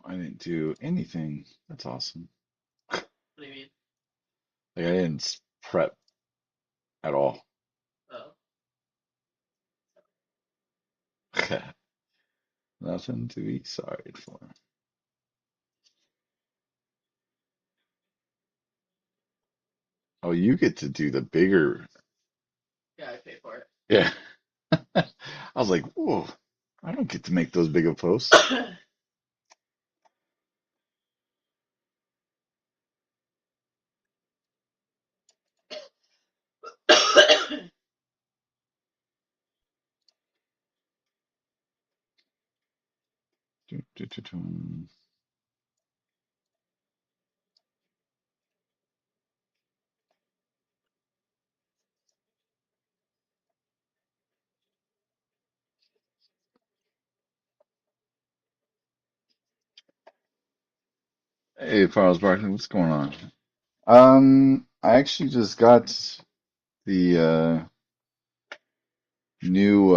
I didn't do anything. That's awesome. What do you mean? Like I didn't prep at all. Oh, Nothing to be sorry for. Oh, you get to do the bigger. yeah, I pay for Yeah. I was like, whoa, I don't get to make those big of posts. it. Hey, Charles Barkley, what's going on? I actually just got the new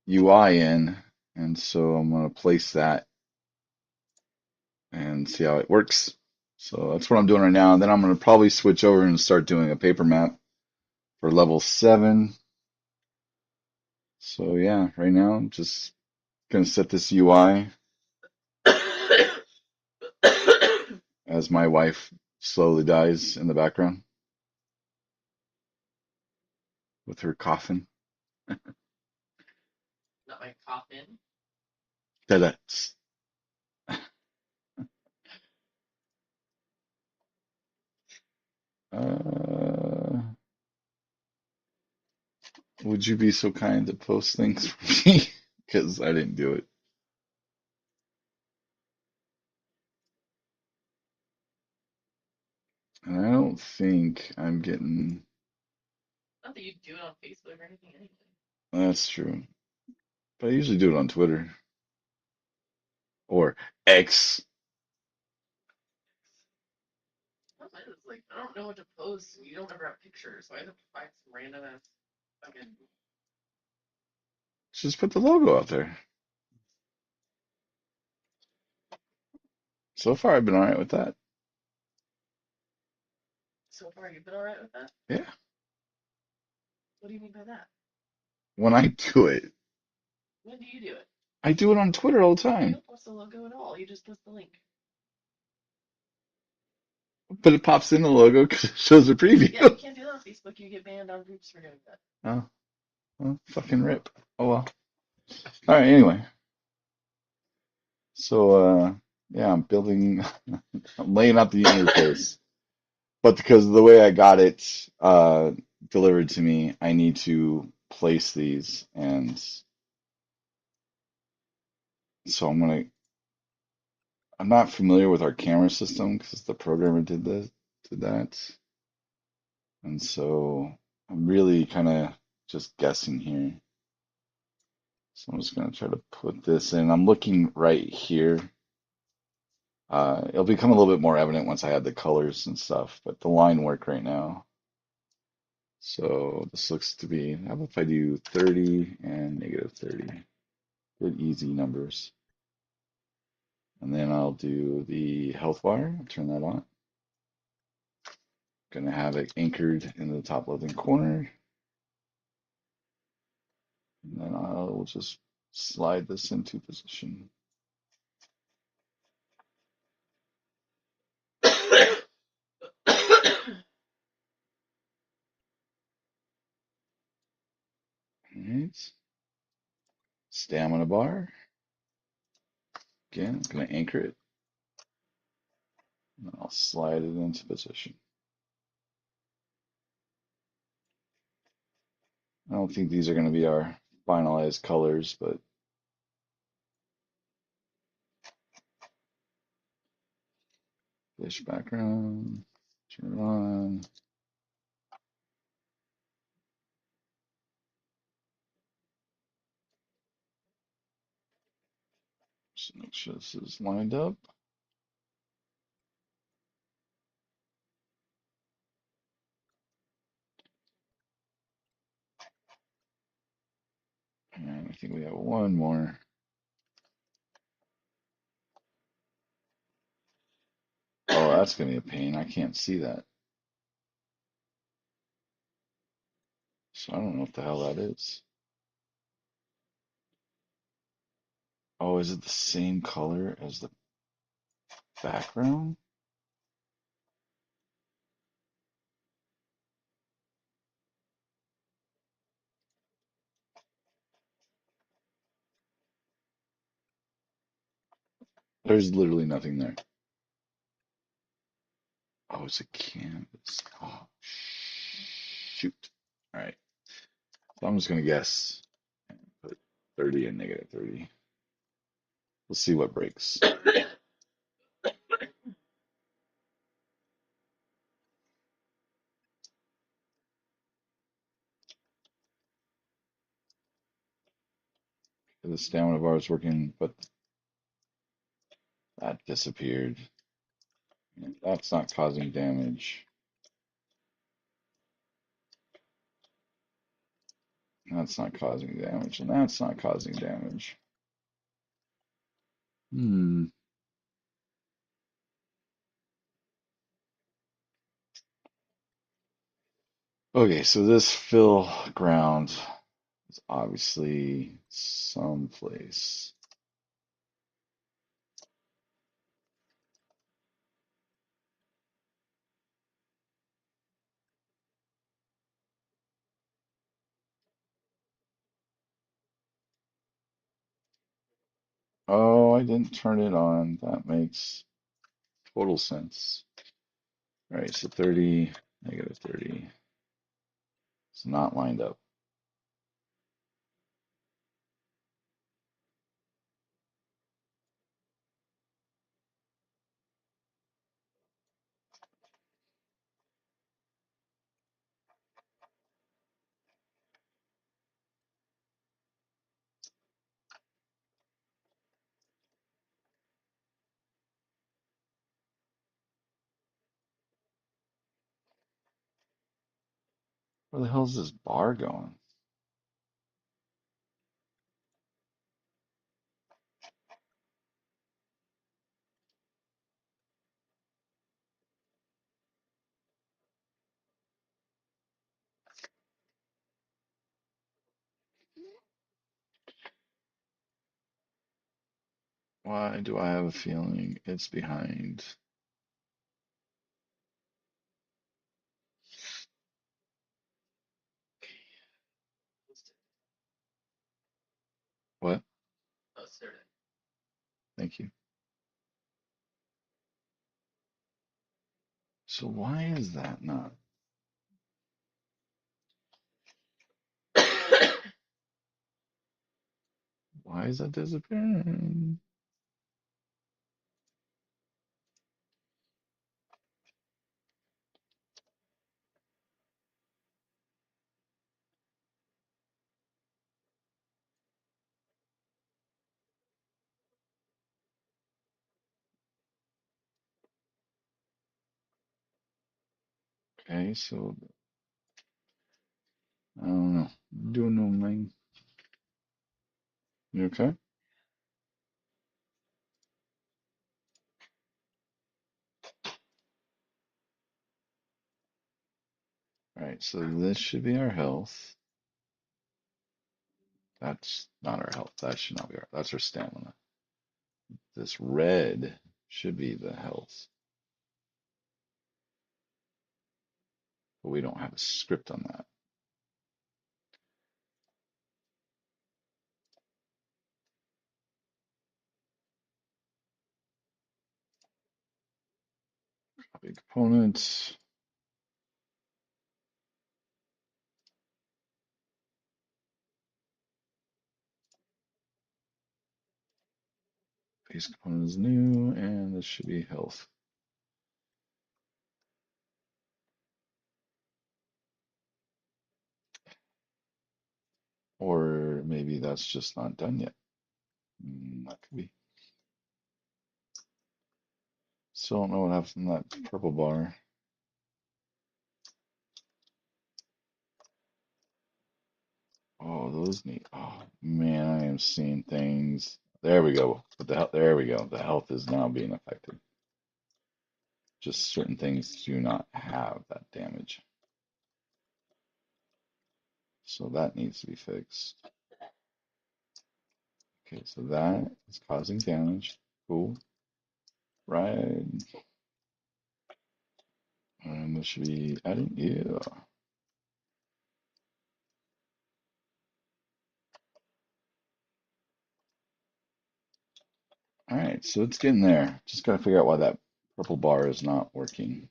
UI in, and so I'm gonna place that and see how it works. So that's what I'm doing right now. And then I'm gonna probably switch over and start doing a paper map for level 7. So yeah, right now I'm just gonna set this UI as my wife slowly dies in the background with her coffin. Not my coffin. That's uh, would you be so kind to post things for me? Because I didn't do it. And I don't think I'm getting. Not that you do it on Facebook or anything anyway. That's true. But I usually do it on Twitter or X. Sometimes it's like I don't know what to post, and you don't ever have pictures, so I have to find some random ass fucking. Just put the logo out there. So far, I've been all right with that. So far, you've been all right with that. Yeah. What do you mean by that? When I do it, When do you do it? I do it on Twitter all the You time. don't post the logo at all. You just post the link. But it pops in the logo because it shows a Yeah, you preview. can't do that on Facebook. You get banned on groups for doing that. Oh, well, fucking rip. Oh well. All right, anyway. So, yeah, I'm building, I'm laying out the interface. But because of the way I got it delivered to me, I need to place these. And so I'm not familiar with our camera system because the programmer did that. And so I'm really kind of just guessing here. So I'm just going to try to put this in. I'm looking right here. It'll become a little bit more evident once I add the colors and stuff, but the line work right now. So this looks to be, how about if I do 30 and negative 30? Good easy numbers. And then I'll do the health bar, turn that on. Gonna have it anchored in the top left hand corner. And then I'll just slide this into position. All right. Stamina bar. Again, I'm gonna anchor it. And I'll slide it into position. I don't think these are gonna be our finalized colors, but fish background, turn it on. Just make sure this is lined up. And I think we have one more. that's gonna be a pain. I can't see that. So I don't know what the hell that is. Oh, is it the same color as the background? There's literally nothing there. Oh, it's a canvas. Oh, shoot. All right. So I'm just gonna guess. Put 30 and negative 30. We'll see what breaks. The stamina bar is working, but that disappeared. That's not causing damage. That's not causing damage, and that's not causing damage. Hmm. Okay, so this fill ground is obviously someplace. Oh, I didn't turn it on. That makes total sense. All right, so 30, negative 30. It's not lined up. Where the hell is this bar going? Why do I have a feeling it's behind? What? Thank you. So why is that not? Why is that disappearing? Okay, so I don't know. Doing no thing. You okay? All right, so this should be our health. That's not our health. That should not be our. That's our stamina. This red should be the health, but we don't have a script on that. Copy components. Base component is new, and this should be health. Or maybe that's just not done yet. That could be. Still don't know what happens in that purple bar. Oh, those need. Oh man, I am seeing things. There we go. But there we go. The health is now being affected. Just certain things do not have that damage. So that needs to be fixed. Okay, so that is causing damage. Cool. Right. And this should be adding, yeah. All right, so it's getting there. Just gotta figure out why that purple bar is not working.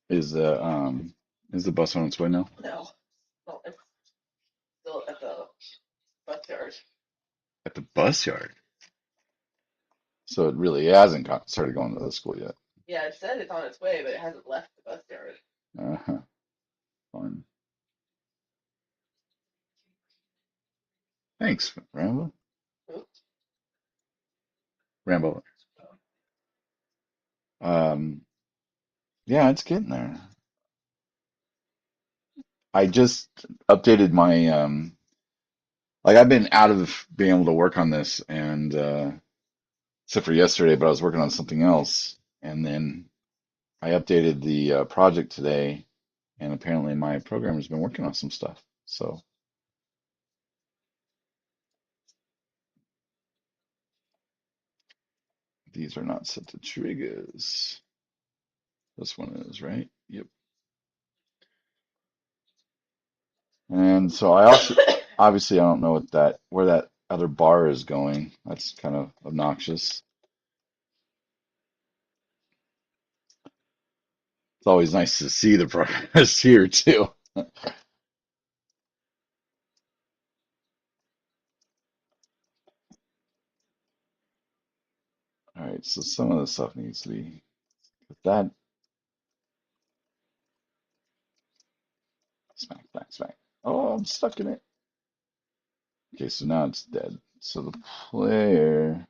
Is the is the bus on its way now? No. Well, it's still at the bus yard. At the bus yard. So it really hasn't started going to the school yet. Yeah, it said it's on its way, but it hasn't left the bus yard. Uh-huh. Fun. Thanks, Rambo. Oops. Rambo. Um, yeah, it's getting there. I just updated my like I've been out of being able to work on this and except for yesterday, but I was working on something else and then I updated the project today and apparently my programmer's been working on some stuff. So these are not set to triggers. This one is, right? Yep. And so I also obviously I don't know what that where that other bar is going. That's kind of obnoxious. It's always nice to see the progress here too. All right, so some of the stuff needs to be that smack, smack, smack. Oh, I'm stuck in it. Okay, so now it's dead. So the player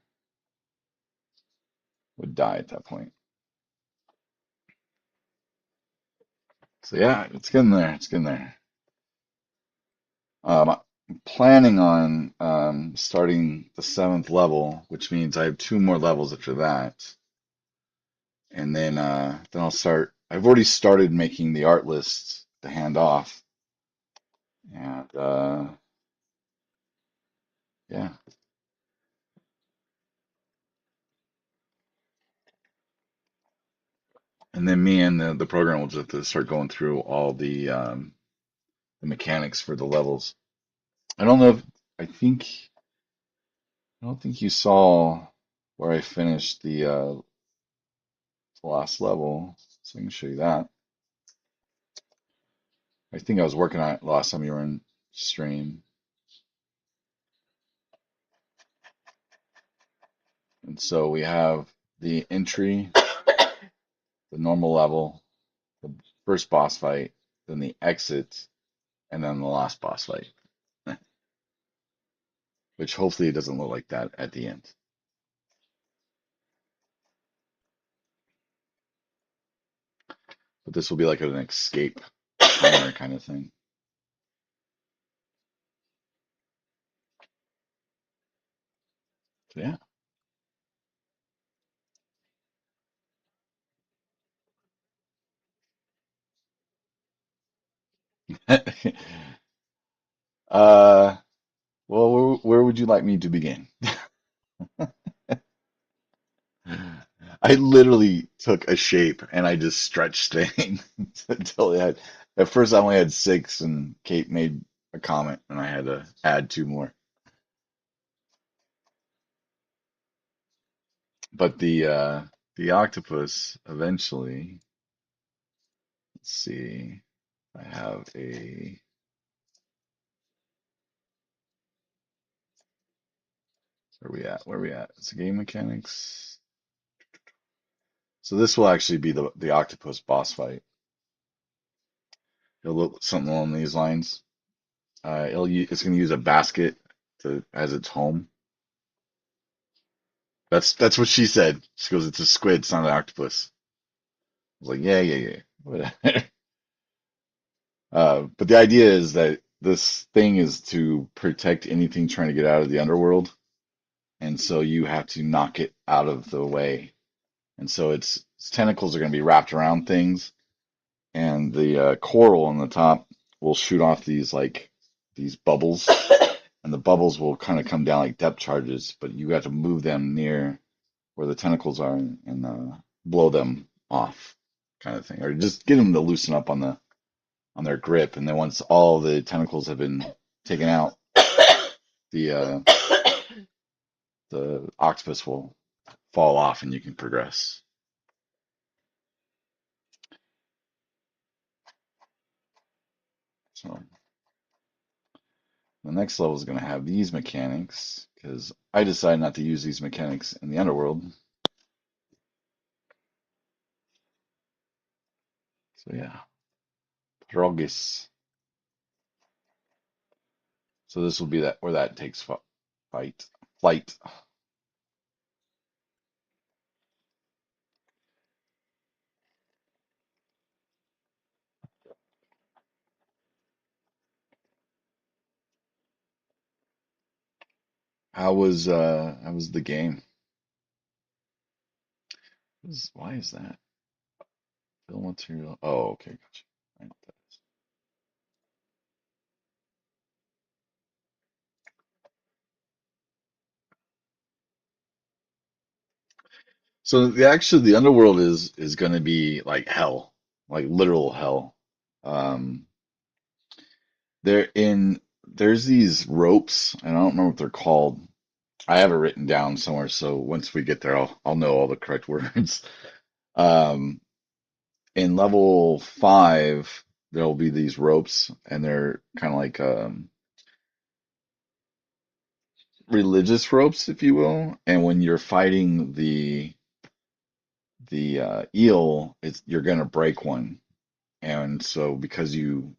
would die at that point. So yeah, it's getting there. It's getting there. I'm planning on starting the seventh level, which means I have two more levels after that. And then I'll start. I've already started making the art list to hand off, and yeah, and then me and the program will just have to start going through all the mechanics for the levels. I don't know if I think I don't think you saw where I finished the last level, so I can show you that. I think I was working on it last time you were in stream, and so we have the entry, the normal level, the first boss fight, then the exit, and then the last boss fight, which hopefully it doesn't look like that at the end. But this will be like an escape timer kind of thing. So yeah. uh, well, where would you like me to begin? I literally took a shape and I just stretched things until it had. At first, I only had six, and Kate made a comment, and I had to add two more. But the octopus eventually. Let's see. I have a. Where are we at? Where are we at? It's a game mechanics. So this will actually be the octopus boss fight. It'll look something along these lines. It's going to use a basket as its home. That's what she said. She goes, "It's a squid, it's not an octopus." I was like, "Yeah, yeah, yeah." Whatever. But the idea is that this thing is to protect anything trying to get out of the underworld, and so you have to knock it out of the way. And so its tentacles are going to be wrapped around things, and the coral on the top will shoot off these bubbles, and the bubbles will kind of come down like depth charges, but you have to move them near where the tentacles are and blow them off, kind of thing, or just get them to loosen up on their grip. And then once all the tentacles have been taken out, the the octopus will fall off, and you can progress. So the next level is going to have these mechanics because I decided not to use these mechanics in the underworld. So yeah, Progis. So this will be that where that takes flight. How was the game? Why is that? Fill material. Oh, okay, gotcha. I know what that is. So the underworld is going to be like hell, like literal hell. Um, there in there's these ropes, and I don't remember what they're called. I have it written down somewhere, so once we get there, I'll know all the correct words. Um, in level 5, there'll be these ropes, and they're kind of like religious ropes, if you will. And when you're fighting the eel, it's you're gonna break one, and so because you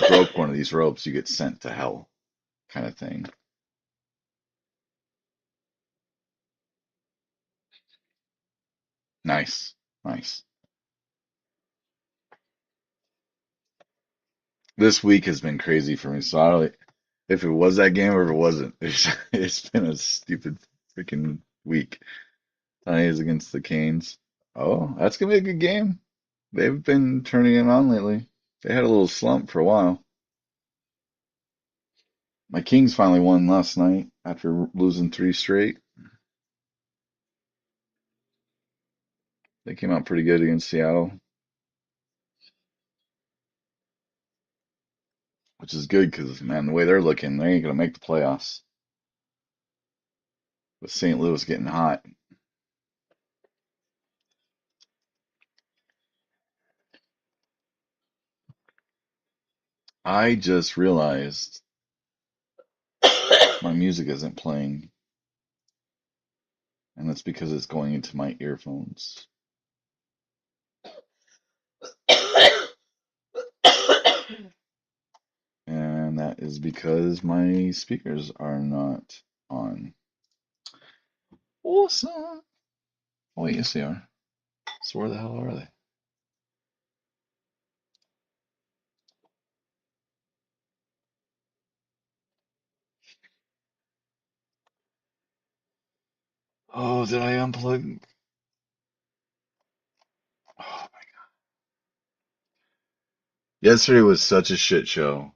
broke one of these ropes, you get sent to hell, kind of thing. Nice, nice. This week has been crazy for me, so I don't if it was that game or if it wasn't. It's been a stupid freaking week. Tony is against the Canes. Oh, that's gonna be a good game. They've been turning it on lately. They had a little slump for a while. My Kings finally won last night after losing three straight. They came out pretty good against Seattle, which is good because, man, the way they're looking, they ain't gonna make the playoffs with St. Louis getting hot. I just realized my music isn't playing, and that's because it's going into my earphones. And that is because my speakers are not on. Awesome. Oh, wait, yes, they are. So where the hell are they? Oh, did I unplug? Oh, yesterday was such a shit show.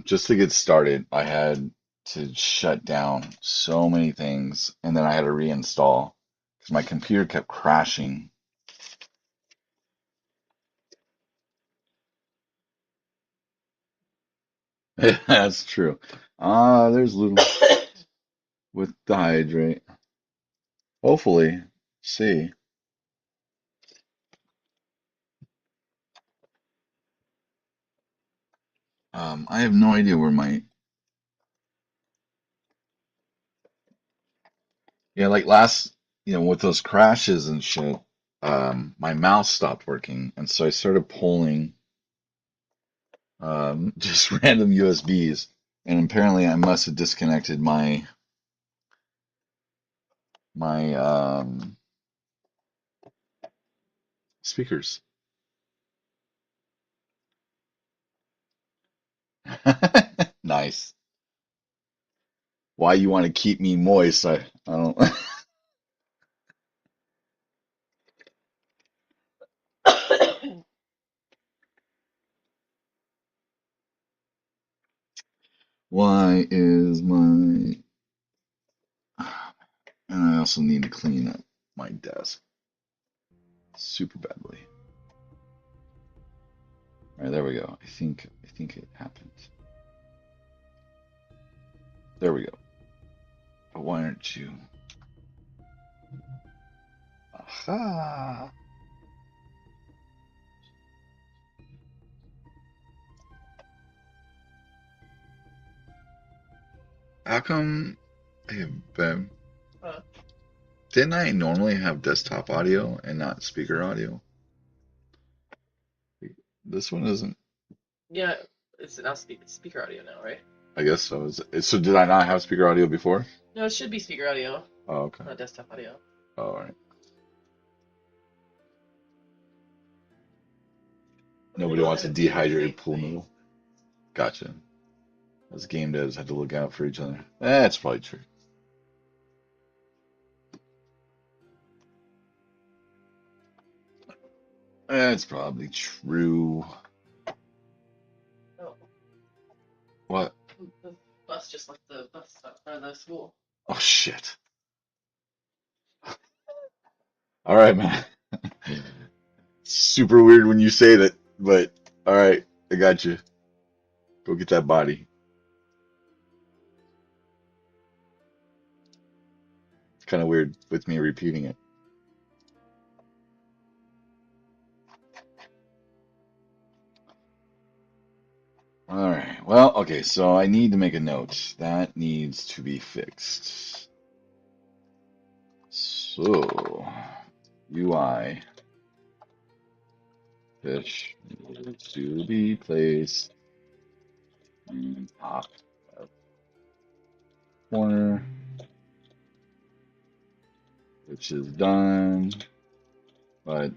Just to get started, I had to shut down so many things, and then I had to reinstall because my computer kept crashing. That's true. Ah, there's Lou with the hydrate. Hopefully, see. I have no idea where my yeah, like last, with those crashes and shit. My mouse stopped working, and so I started pulling just random USBs, and apparently I must have disconnected my my speakers. Nice. Why you want to keep me moist? I don't. Why is my and I also need to clean up my desk super badly. All right, there we go. I think it happened. There we go. But why aren't you? Aha! How come? Hey, Ben, uh, didn't I normally have desktop audio and not speaker audio? This one isn't. yeah, it's now speaker audio now, right? I guess so. So did I not have speaker audio before? No, it should be speaker audio, Oh, okay. not desktop audio. Oh, all right. I'm gonna Nobody go wants ahead a and do the dehydrated same pool thing. noodle. Gotcha. As game devs had to look out for each other. That's probably true. That's probably true. Oh, What? the bus just left the bus stop or the school. Oh shit. All right, man. Super weird when you say that, but all right, I got you. Go get that body. It's kind of weird with me repeating it. All right. Well, okay, so I need to make a note. That needs to be fixed. So, UI fish needs to be placed in top left corner, which is done, but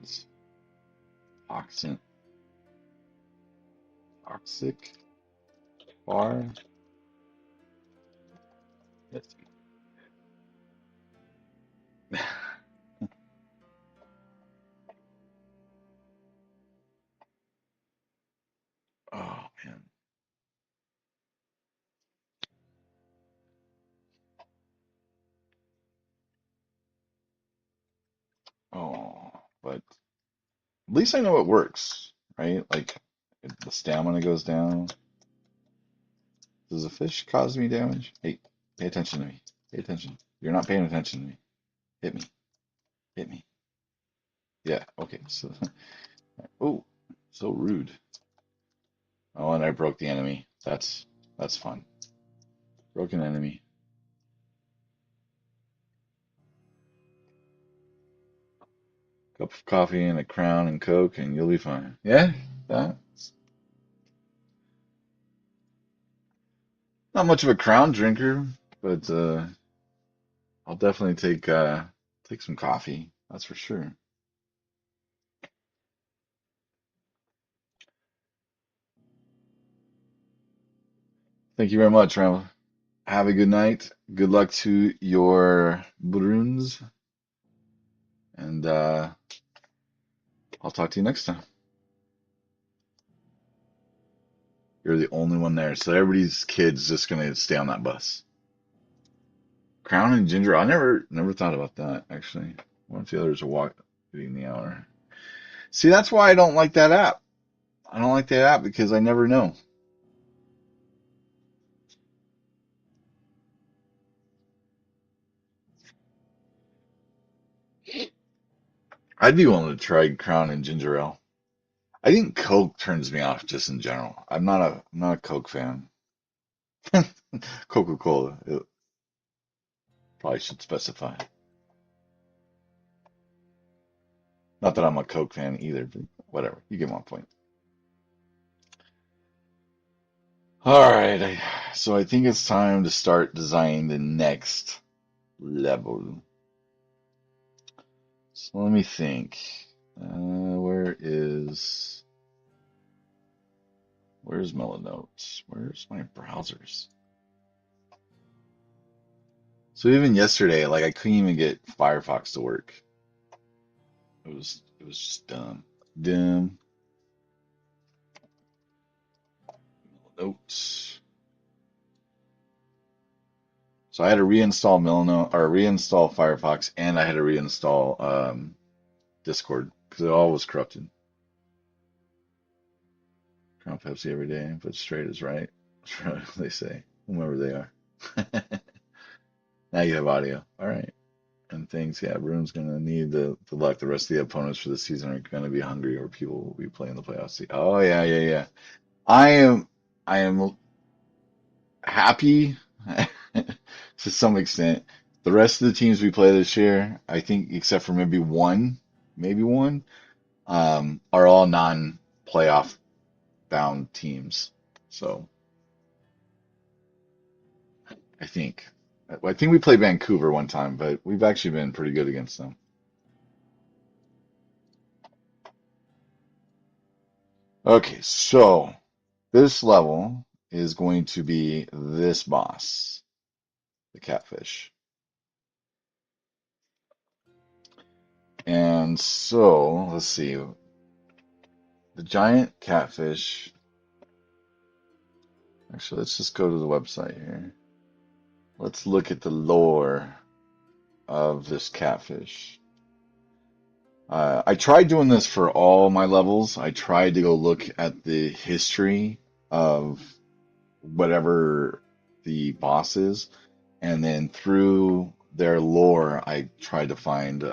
toxic, toxic bar. Let's see. Oh man. Oh, but at least I know it works, right? Like if the stamina goes down. Does a fish cause me damage? Hey, pay attention to me. Pay attention. You're not paying attention to me. Hit me. Hit me. Yeah, okay. So, oh, so rude. Oh, and I broke the enemy. That's fun. Broken enemy. Cup of coffee and a crown and coke, and you'll be fine. Yeah, that's not much of a crown drinker, but I'll definitely take some coffee. That's for sure. Thank you very much, Rama. Have a good night. Good luck to your balloons, and I'll talk to you next time. You're the only one there, so everybody's kid's just gonna stay on that bus. Crown and Ginger, I never thought about that actually. What if the others are walking the hour? See, that's why I don't like that app. I don't like that app because I never know. I'd be willing to try Crown and Ginger Ale. I think Coke turns me off just in general. I'm not a Coke fan. Coca-Cola, it probably should specify. Not that I'm a Coke fan either, but whatever. You get my point. All right, so I think it's time to start designing the next level. So let me think. Where where's Melanotes? Where's my browsers? So even yesterday, like I couldn't even get Firefox to work. It was just dumb. Dumb. Melanotes. So I had to reinstall Milano or reinstall Firefox, and I had to reinstall Discord because it all was corrupted. Crown Pepsi every day, but straight is right. That's what they say, whomever they are. Now you have audio. All right. And things, yeah, Bruins gonna need the luck. The rest of the opponents for the season are gonna be hungry, or people will be playing the playoffs. Oh yeah, yeah, yeah. I am, I am happy to some extent. The rest of the teams we play this year, I think, except for maybe one, are all non-playoff bound teams. So I think, I think we played Vancouver one time, but we've actually been pretty good against them. Okay, so this level is going to be this boss, the catfish. And so, let's see. The giant catfish. Actually, let's just go to the website here. Let's look at the lore of this catfish. I tried doing this for all my levels. I tried to go look at the history of whatever the boss is, and then through their lore, I tried to find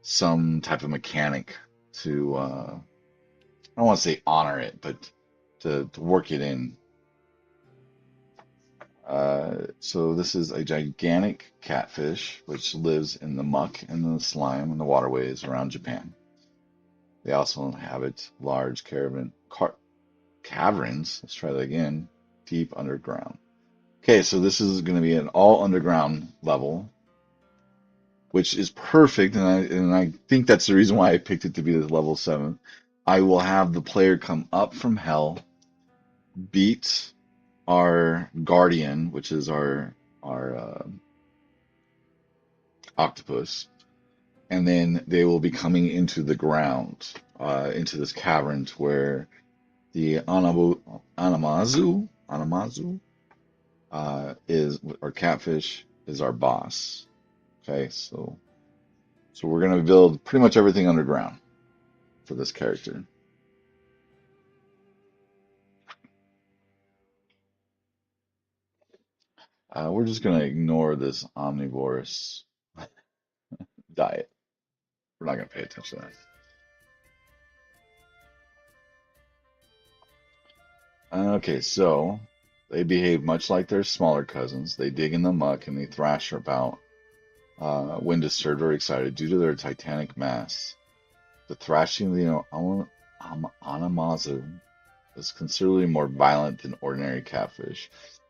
some type of mechanic to I don't want to say honor it, but to work it in. So this is a gigantic catfish which lives in the muck and the slime and the waterways around Japan. They also inhabit large caverns. Let's try that again. Deep underground. Okay, so this is going to be an all underground level, which is perfect, and I think that's the reason why I picked it to be the level 7. I will have the player come up from hell, beat our guardian, which is our octopus, and then they will be coming into the ground, into this cavern where the Anamazu is our catfish is our boss. Okay, so we're gonna build pretty much everything underground for this character. We're just gonna ignore this omnivorous diet. We're not gonna pay attention to that. Okay, so they behave much like their smaller cousins. They dig in the muck and they thrash about when disturbed or excited due to their titanic mass. The thrashing of the Anamazu is considerably more violent than ordinary catfish.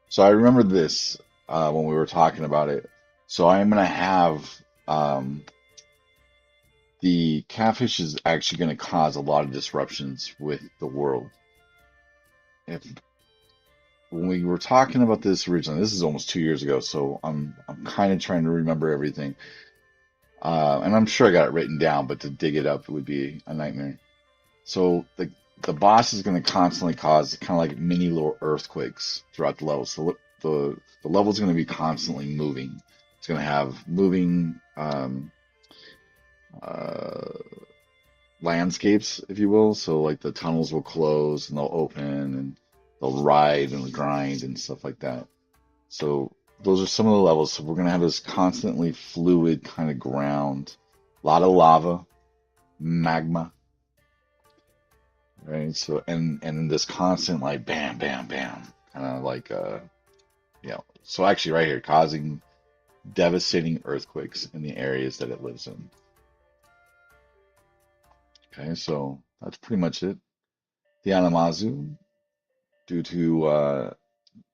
So I remember this when we were talking about it. So I'm gonna have the catfish is actually going to cause a lot of disruptions with the world. If when we were talking about this originally, this is almost 2 years ago, so I'm kind of trying to remember everything. And I'm sure I got it written down, but to dig it up it would be a nightmare. So the boss is going to constantly cause kind of like mini little earthquakes throughout the level. So the level is going to be constantly moving. It's going to have moving uh, landscapes, if you will. So like the tunnels will close and they'll open and they'll ride and grind and stuff like that. So those are some of the levels. So we're gonna have this constantly fluid kind of ground, a lot of lava, magma, right? So and this constant like bam, bam, bam, kind of like So actually, right here, causing devastating earthquakes in the areas that it lives in. Okay, so that's pretty much it. The Anamazu, due to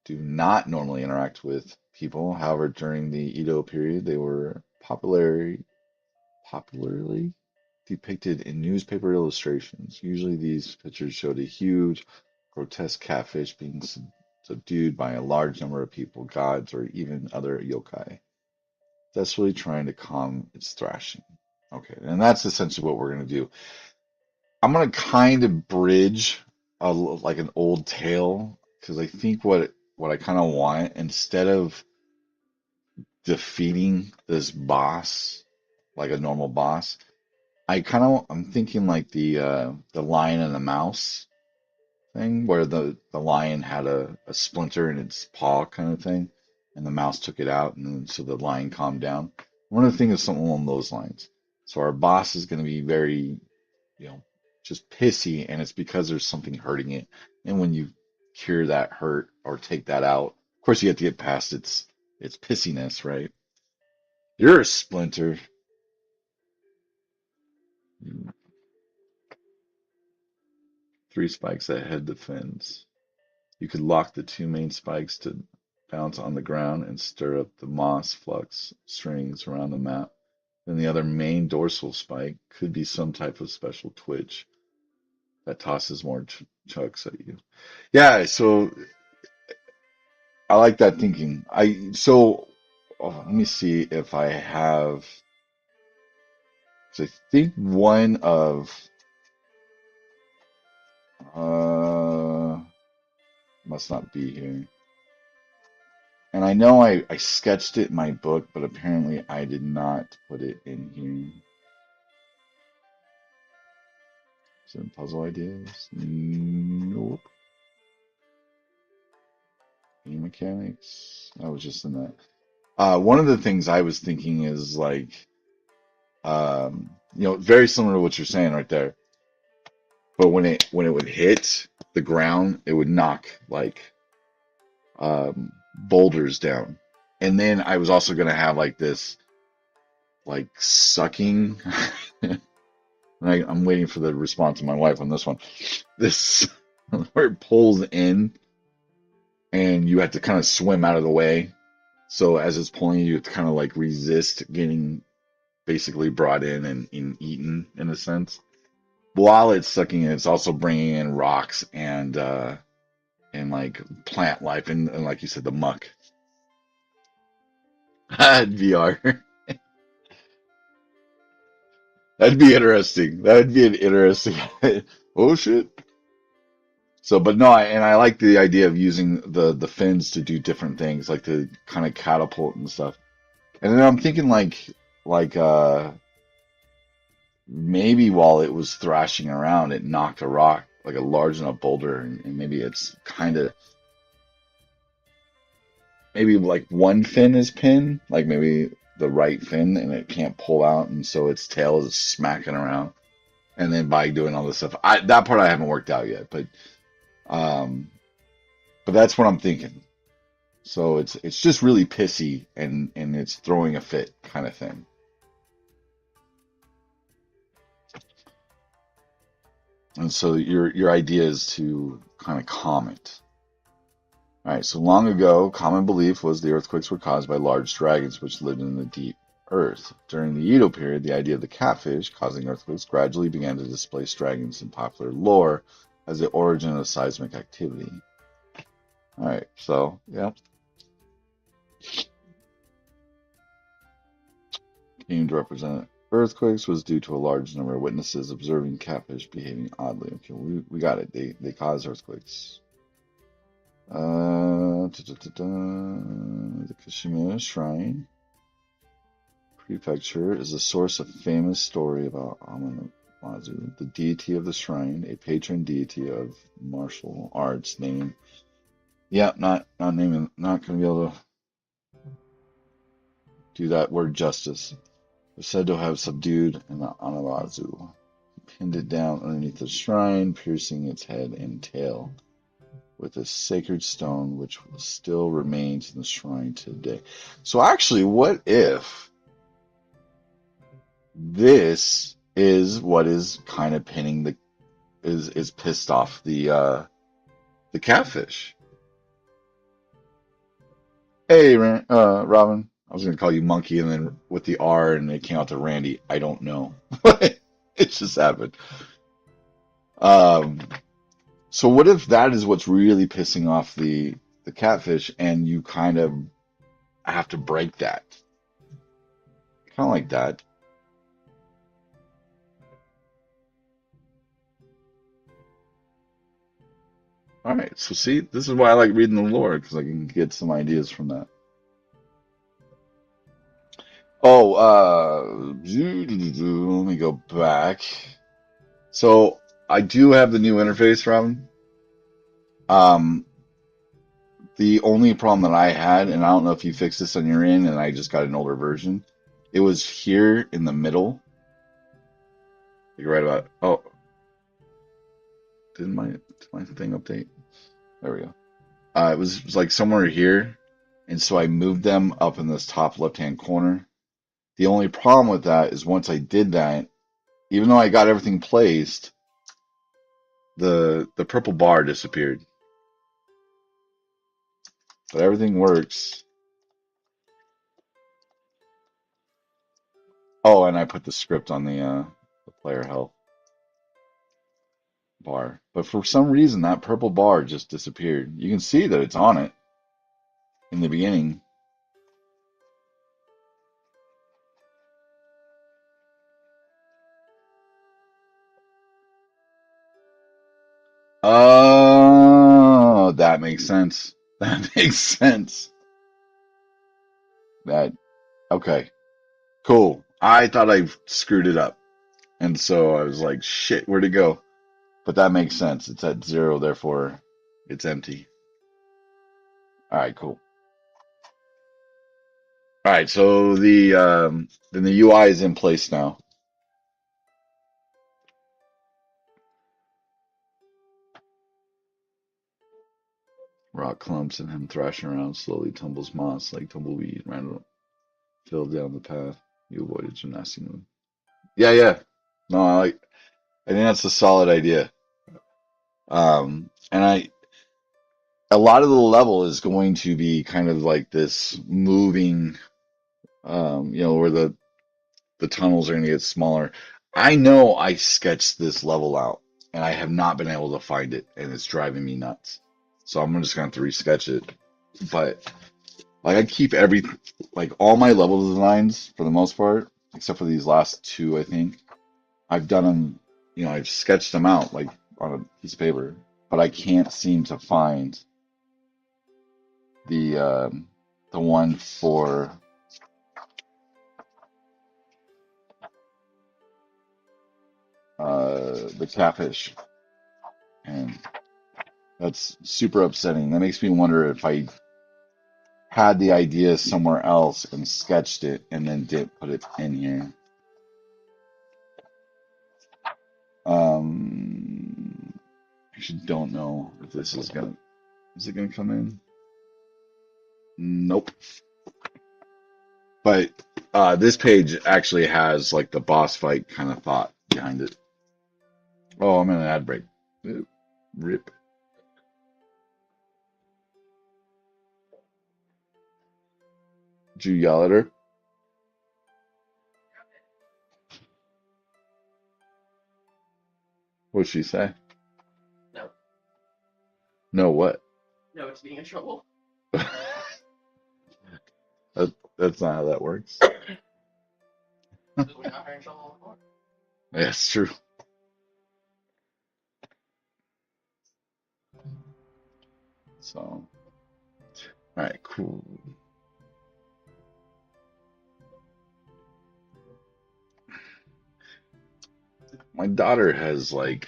do not normally interact with people. However, during the Edo period, they were popular. popularly depicted in newspaper illustrations. Usually these pictures showed a huge, grotesque catfish being subdued by a large number of people, gods, or even other yokai, desperately trying to calm its thrashing. Okay, and that's essentially what we're going to do. I'm going to kind of bridge like an old tale because I think what I kind of want, instead of defeating this boss like a normal boss, I'm thinking like the lion and the mouse thing, where the lion had a splinter in its paw kind of thing, and the mouse took it out, and then, so the lion calmed down. One of the things is something along those lines. So our boss is going to be very, you know, just pissy, and it's because there's something hurting it. And when you cure that hurt or take that out, of course you have to get past its pissiness, right? You're a splinter. Three spikes that head the fins. You could lock the two main spikes to bounce on the ground and stir up the moss flux strings around the map. Then the other main dorsal spike could be some type of special twitch that tosses more chucks at you. Yeah, so I like that thinking. Let me see if I have. So I think one of uh must not be here. And I know I sketched it in my book, but apparently I did not put it in here. Some puzzle ideas? Nope. Game mechanics? I was just in that. One of the things I was thinking is like, very similar to what you're saying right there. But when it would hit the ground, it would knock like boulders down. And then I was also gonna have like this like sucking. I'm waiting for the response of my wife on this one. This where it pulls in and you have to kind of swim out of the way. So as it's pulling you, you have to kind of like resist getting basically brought in and eaten in a sense. While it's sucking in, it's also bringing in rocks and like plant life and like you said, the muck. VR. That'd be interesting. That'd be an interesting. Oh shit. So, but no, I like the idea of using the fins to do different things, like to kind of catapult and stuff. And then I'm thinking like maybe while it was thrashing around, it knocked a rock, like a large enough boulder, and maybe it's kind of maybe like one fin is pinned, like maybe the right fin, and it can't pull out, and so its tail is smacking around. And then by doing all this stuff, that part I haven't worked out yet, um, but that's what I'm thinking. So it's just really pissy and it's throwing a fit kind of thing. And so your idea is to kind of calm it. All right, so long ago, common belief was the earthquakes were caused by large dragons which lived in the deep earth. During the Edo period, the idea of the catfish causing earthquakes gradually began to displace dragons in popular lore as the origin of seismic activity. All right, so yeah, came to represent earthquakes was due to a large number of witnesses observing catfish behaving oddly. Okay, we got it. They cause earthquakes. The Kashima Shrine Prefecture is a source of famous story about Amanemazu, the deity of the shrine, a patron deity of martial arts. Name, yeah, not naming, not gonna be able to do that word justice. Was said to have subdued an Amanemazu. He pinned it down underneath the shrine, piercing its head and tail with a sacred stone which still remains in the shrine today. So actually, what if this is what is kind of pinning the is pissed off the catfish? Hey, Robin. I was gonna call you Monkey, and then with the R, and it came out to Randy. I don't know. It just happened. Um, so what if that is what's really pissing off the catfish, and you kind of have to break that, kind of like that. All right. So see, this is why I like reading the lore because I can get some ideas from that. Oh, let me go back. So I do have the new interface, Robin. Um, the only problem that I had, and I don't know if you fixed this on your end, and I just got an older version. It was here in the middle. You're right about. Oh, did my thing update? There we go. It was like somewhere here, and so I moved them up in this top left-hand corner. The only problem with that is once I did that, even though I got everything placed, the purple bar disappeared. But everything works. Oh, and I put the script on the player health bar. But for some reason, that purple bar just disappeared. You can see that it's on it in the beginning. Oh, that makes sense. That makes sense. That okay, cool. I thought I screwed it up, and so I was like, "Shit, where'd it go?" But that makes sense. It's at zero, therefore it's empty. All right, cool. All right, so then the UI is in place now. Rock clumps and him thrashing around slowly tumbles moss like tumbleweed random fell down the path. You avoided gymnastic move. Yeah, yeah. No, I think that's a solid idea. And a lot of the level is going to be kind of like this moving, where the tunnels are going to get smaller. I know I sketched this level out, and I have not been able to find it, and it's driving me nuts. So I'm just going to have to resketch it. But like I keep like all my level designs for the most part, except for these last two, I think. I've done them, I've sketched them out like on a piece of paper, but I can't seem to find the um, the one for the catfish, and that's super upsetting. That makes me wonder if I had the idea somewhere else and sketched it and then didn't put it in here. Actually don't know if this is it gonna come in? Nope. But this page actually has like the boss fight kind of thought behind it. Oh, I'm in an ad break. Rip. Did you yell at her? What'd she say? No, No, what? no, it's being in trouble. That's not how that works. We got her in trouble before. Yeah, it's true. So, all right, cool. My daughter has like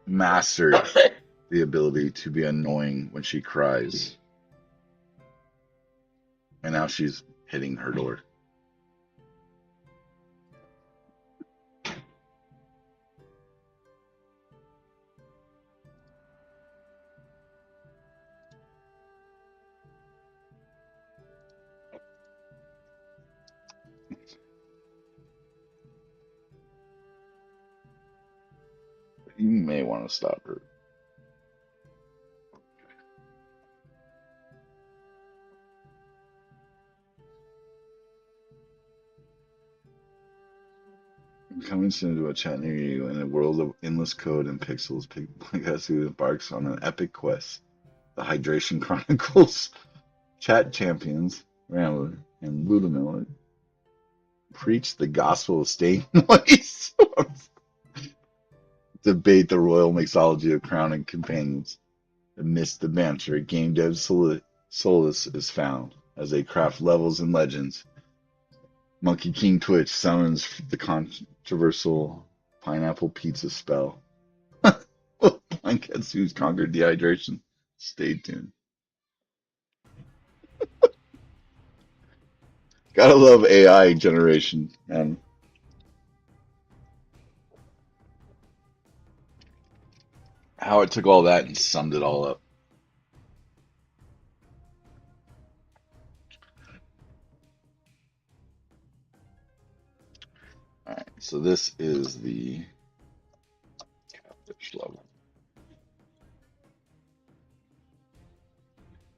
mastered the ability to be annoying when she cries, and now she's hitting her door. You may want to stop her. Coming soon to a chat near you in a world of endless code and pixels. Blindkat embarks on an epic quest. The Hydration Chronicles. Chat champions Rambler and Ludamilla preach the gospel of staying moist. Debate the royal mixology of crowning companions. Amidst the banter, game dev solace is found as they craft levels and legends. Monkey King Twitch summons the controversial pineapple pizza spell. Blanketsu's conquered dehydration. Stay tuned. Gotta love AI generation, and how it took all that and summed it all up. All right, so this is the catfish level.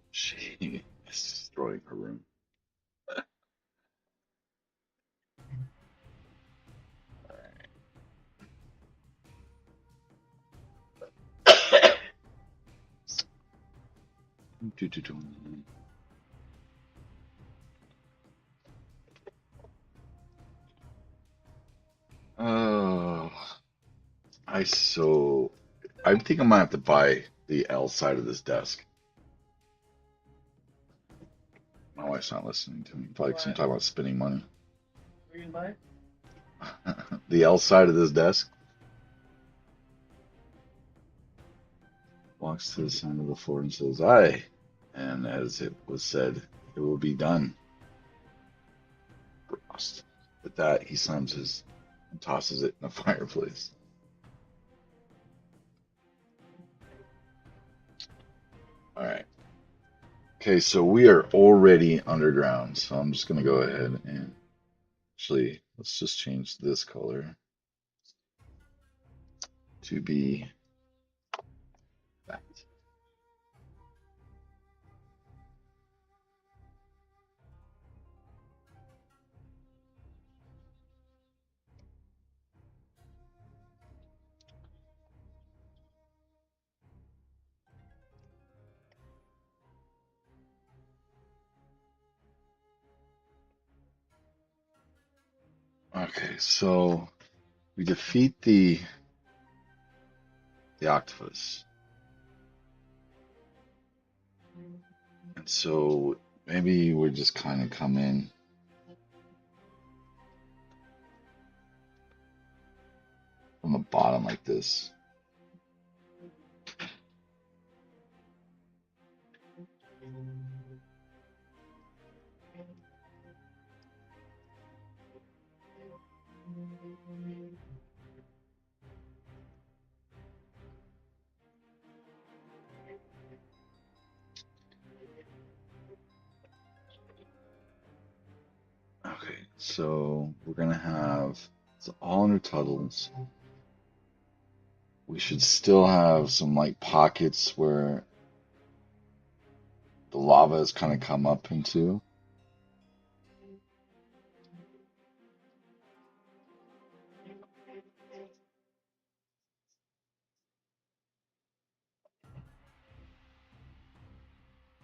She is destroying her room. Oh, I think I might have to buy the L side of this desk. My wife's not listening to me. Probably 'cause I'm What? talking about spending money. We're gonna buy? The L side of this desk walks to the center of the floor and says, "Aye." And as it was said, it will be done. Frost. With that, he slams his and tosses it in the fireplace. All right. Okay, so we are already underground, so I'm just gonna go ahead and actually let's just change this color to be that. Okay, so we defeat the octopus. And so maybe we just kind of come in from the bottom like this. Okay, so we're gonna have it's all under tunnels. We should still have some like pockets where the lava has kind of come up into.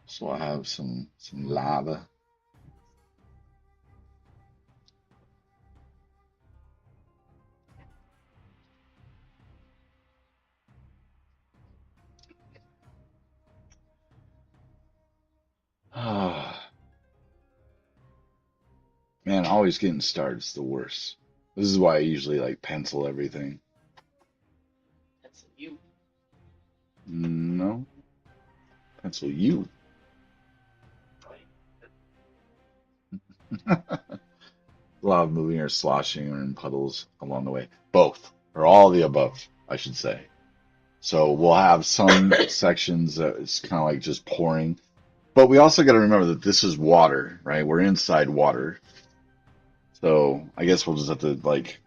So I have some lava. Man, always getting started is the worst. This is why I usually like pencil everything. That's you. No, pencil you. A lot of moving or sloshing or in puddles along the way. Both, or all the above, I should say. So we'll have some sections that it's kind of like just pouring. But we also got to remember that this is water, right? We're inside water. So I guess we'll just have to like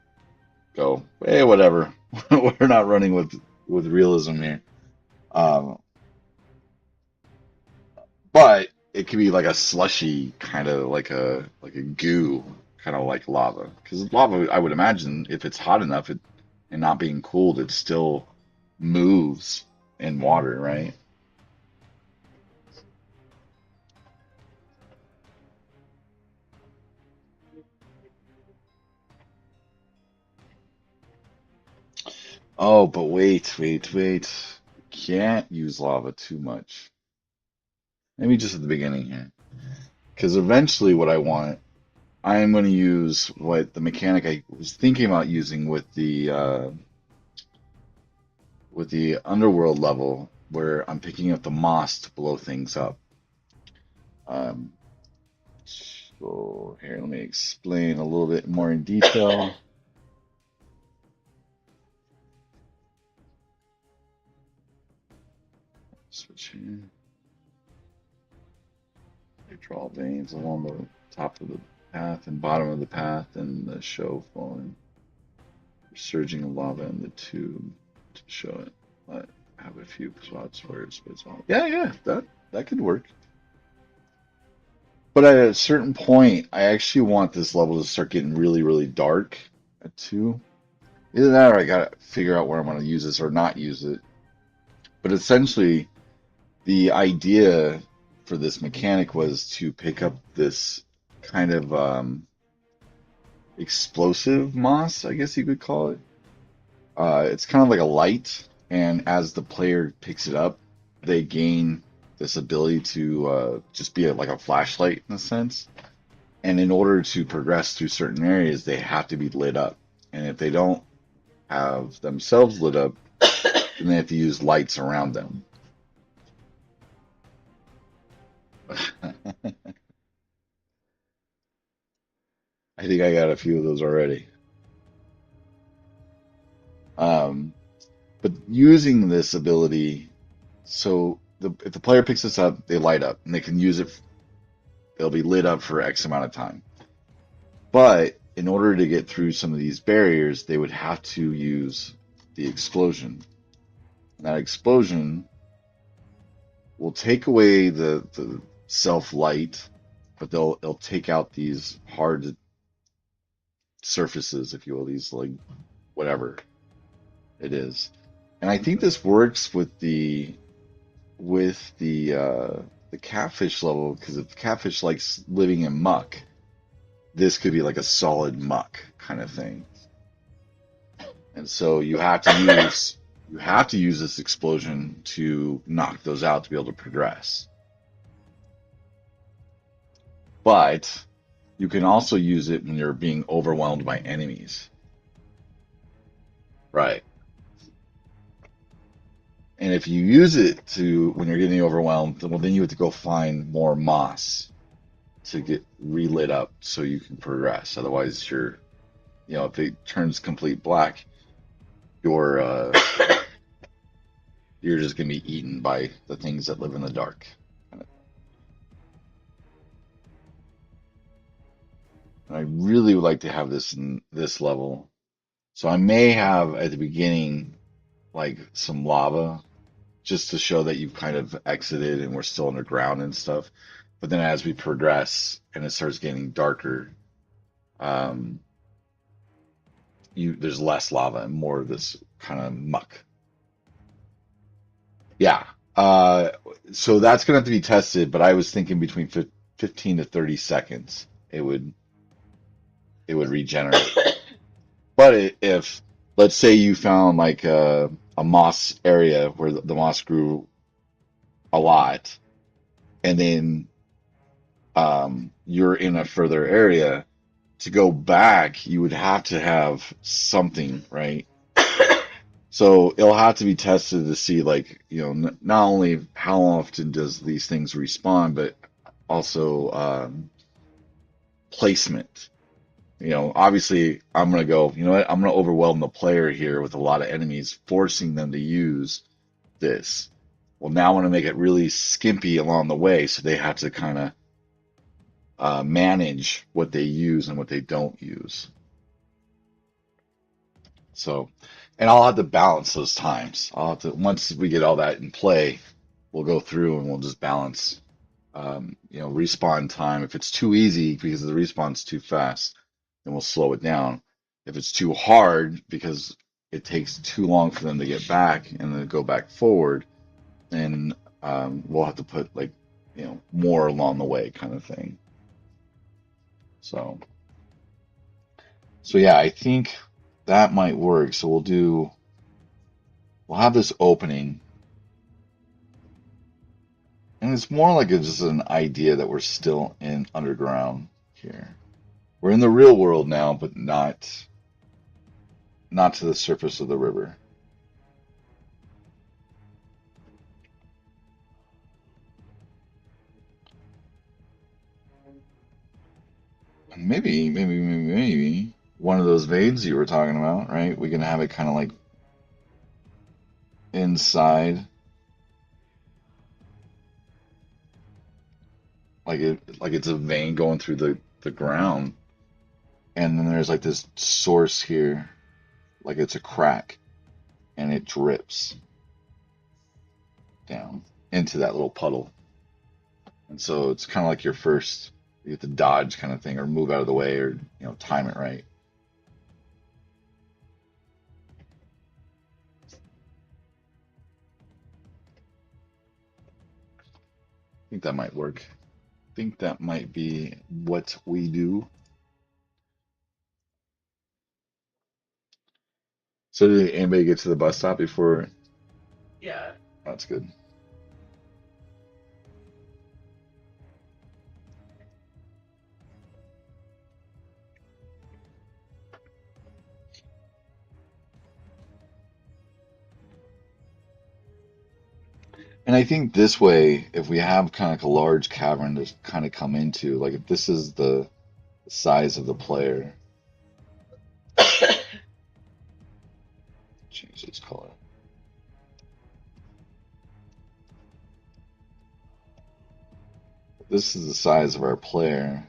go, hey, whatever. We're not running with realism here. Um, but it could be like a slushy kind of like a goo kind of like lava. Because lava, I would imagine, if it's hot enough and not being cooled, it still moves in water, right? Oh, but wait. Can't use lava too much. Maybe just at the beginning here. Because eventually what I want, I am going to use what the mechanic I was thinking about using with the underworld level, where I'm picking up the moss to blow things up. Um, so here, let me explain a little bit more in detail. Switch here. I draw veins along the top of the path and bottom of the path, and the show flowing, surging lava in the tube to show it. But I have a few spots where it splits off. Yeah, that could work. But at a certain point, I actually want this level to start getting really dark at 2. Either that or I gotta figure out where I'm gonna use this or not use it. But essentially, the idea for this mechanic was to pick up this kind of explosive moss, I guess you could call it. It's kind of like a light, and as the player picks it up, they gain this ability to just be like a flashlight in a sense. And in order to progress through certain areas, they have to be lit up. And if they don't have themselves lit up, then they have to use lights around them. I think I got a few of those already. Um, but using this ability, so if the player picks this up, they light up and they can use it. They'll be lit up for X amount of time. But in order to get through some of these barriers, they would have to use the explosion. And that explosion will take away the self light, but they'll take out these hard surfaces, if you will, these like whatever it is. And I think this works with the catfish level, because if the catfish likes living in muck, this could be like a solid muck kind of thing. And so you have to use this explosion to knock those out to be able to progress. But you can also use it when you're being overwhelmed by enemies. Right. And if you use it to when you're getting overwhelmed, well, then you have to go find more moss to get relit up so you can progress. Otherwise, if it turns complete black, you're uh, you're just gonna be eaten by the things that live in the dark. And I really would like to have this in this level. So I may have at the beginning like some lava just to show that you've kind of exited and we're still underground and stuff. But then as we progress and it starts getting darker, um, there's less lava and more of this kind of muck. Yeah. Uh, so that's gonna have to be tested, but I was thinking between 15 to 30 seconds it would regenerate. But if let's say you found like a moss area where the moss grew a lot, and then you're in a further area, to go back, you would have to have something, right? So it'll have to be tested to see, like, not only how often does these things respawn, but also placement. Obviously, I'm gonna go, you know what? I'm gonna overwhelm the player here with a lot of enemies, forcing them to use this. Well, now I want to make it really skimpy along the way, so they have to kind of manage what they use and what they don't use. So, and I'll have to balance those times. I'll have to, once we get all that in play, we'll go through and we'll just balance, respawn time. If it's too easy because the respawn's too fast, then we'll slow it down. If it's too hard because it takes too long for them to get back and then go back forward, then we'll have to put like, more along the way kind of thing. So, so yeah, I think that might work. So we'll have this opening, and it's more like it's just an idea that we're still in underground here. We're in the real world now, but not to the surface of the river. Maybe one of those vades you were talking about, right? We can have it kind of like inside, like it's a vein going through the ground, and then there's like this source here, like it's a crack, and it drips down into that little puddle. And so it's kind of like your first, you have to dodge kind of thing, or move out of the way, or time it right. I think that might work. I think that might be what we do. So did anybody get to the bus stop before? Yeah. That's good. And I think this way, if we have kind of like a large cavern to kind of come into, like if this is the size of the player, change its color. If this is the size of our player,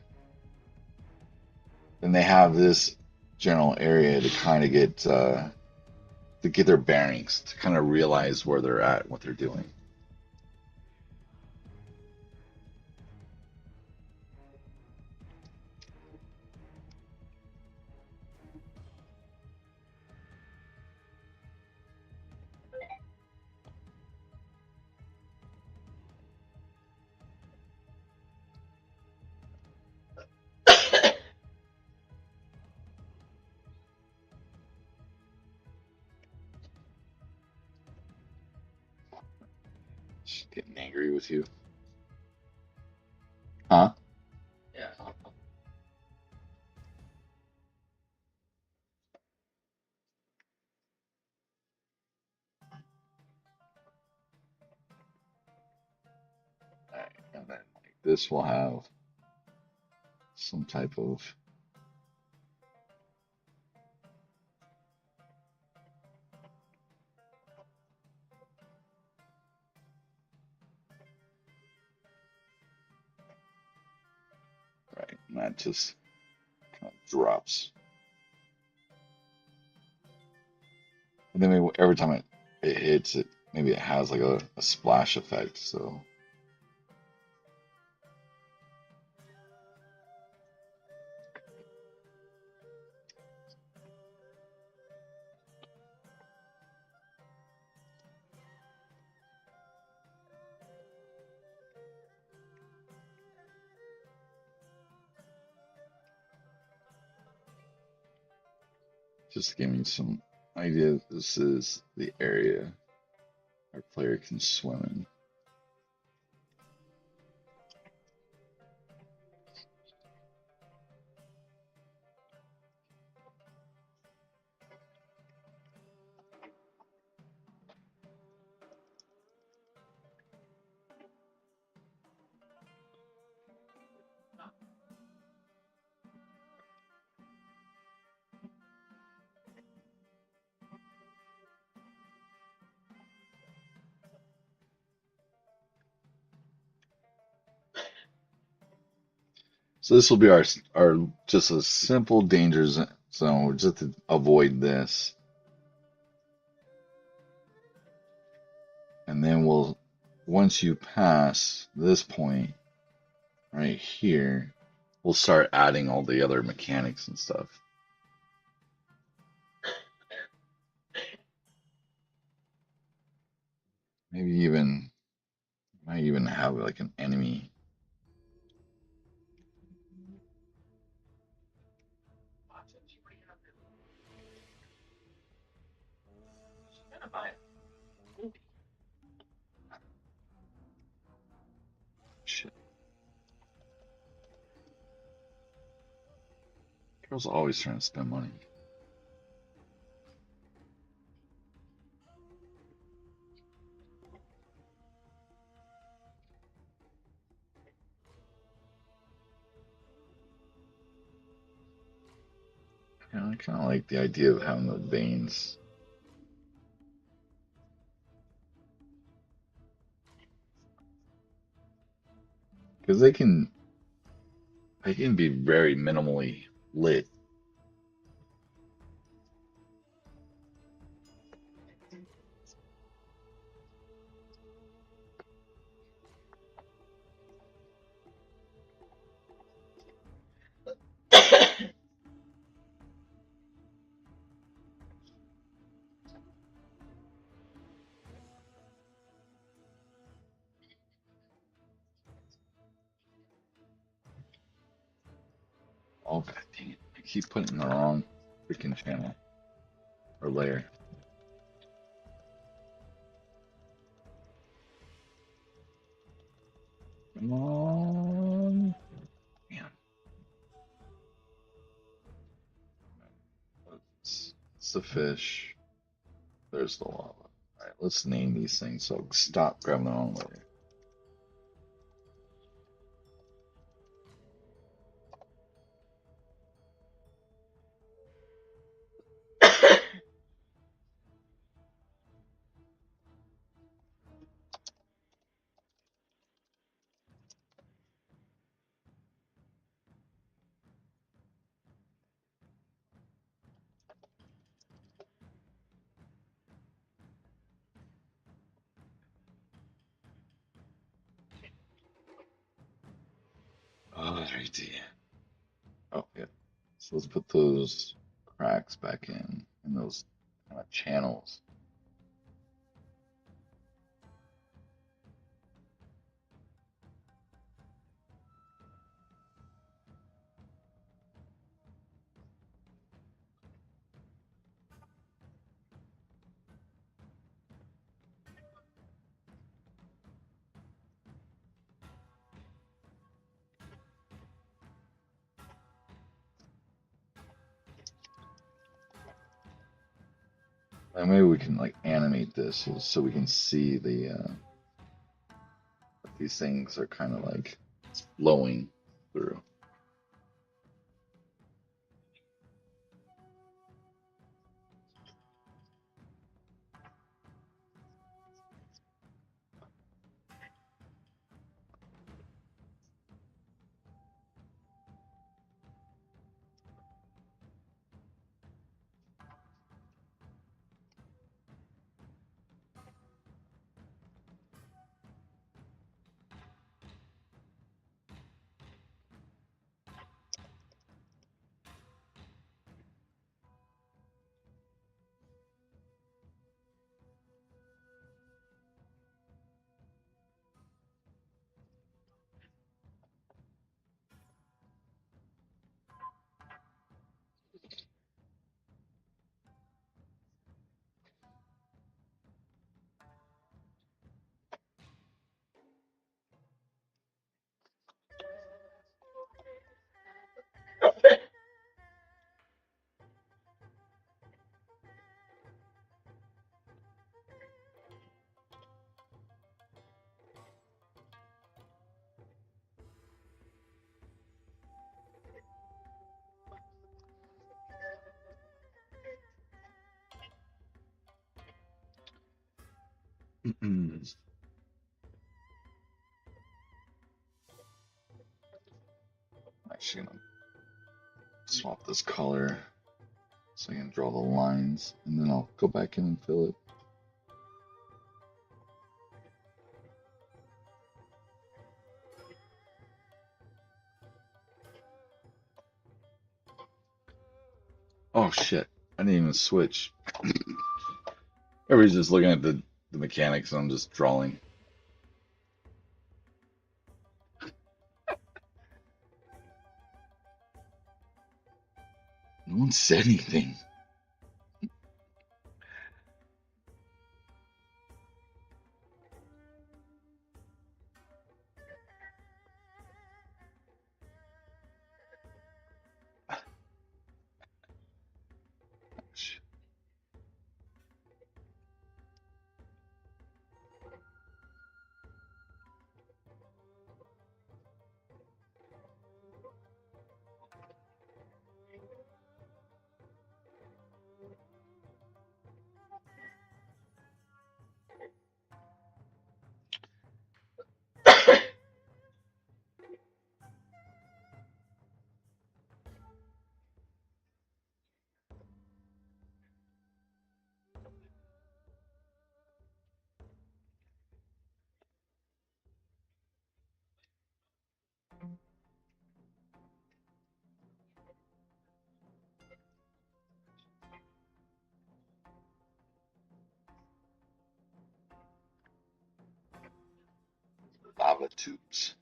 then they have this general area to kind of get their bearings, to kind of realize where they're at, what they're doing. Just getting angry with you, huh? Yeah. All right, and then like this will have some type of right, and that just kind of drops. And then maybe every time it hits it, maybe it has like a splash effect. So just to give me some idea, this is the area our player can swim in. So this will be our just a simple danger zone, just to avoid this, and then once you pass this point right here, we'll start adding all the other mechanics and stuff. Maybe even might even have like an enemy. Watch it. She already has it. She's gonna buy it. Shit, girls always trying to spend money. I kind of like the idea of having the veins because they can be very minimally lit. Oh god dang it! I keep putting the wrong freaking channel or layer. Come on, man. It's the fish. There's the lava. All right, let's name these things. So stop grabbing the wrong layer. Oh, right there. Oh, yeah. So let's put those cracks back in and those kind of channels. And maybe we can like animate this so we can see these things are kind of like flowing through. Actually, gonna swap this color so I can draw the lines, and then I'll go back in and fill it. Oh shit. I didn't even switch. Everybody's just looking at the mechanics and I'm just drawing. No one said anything. Lava tubes.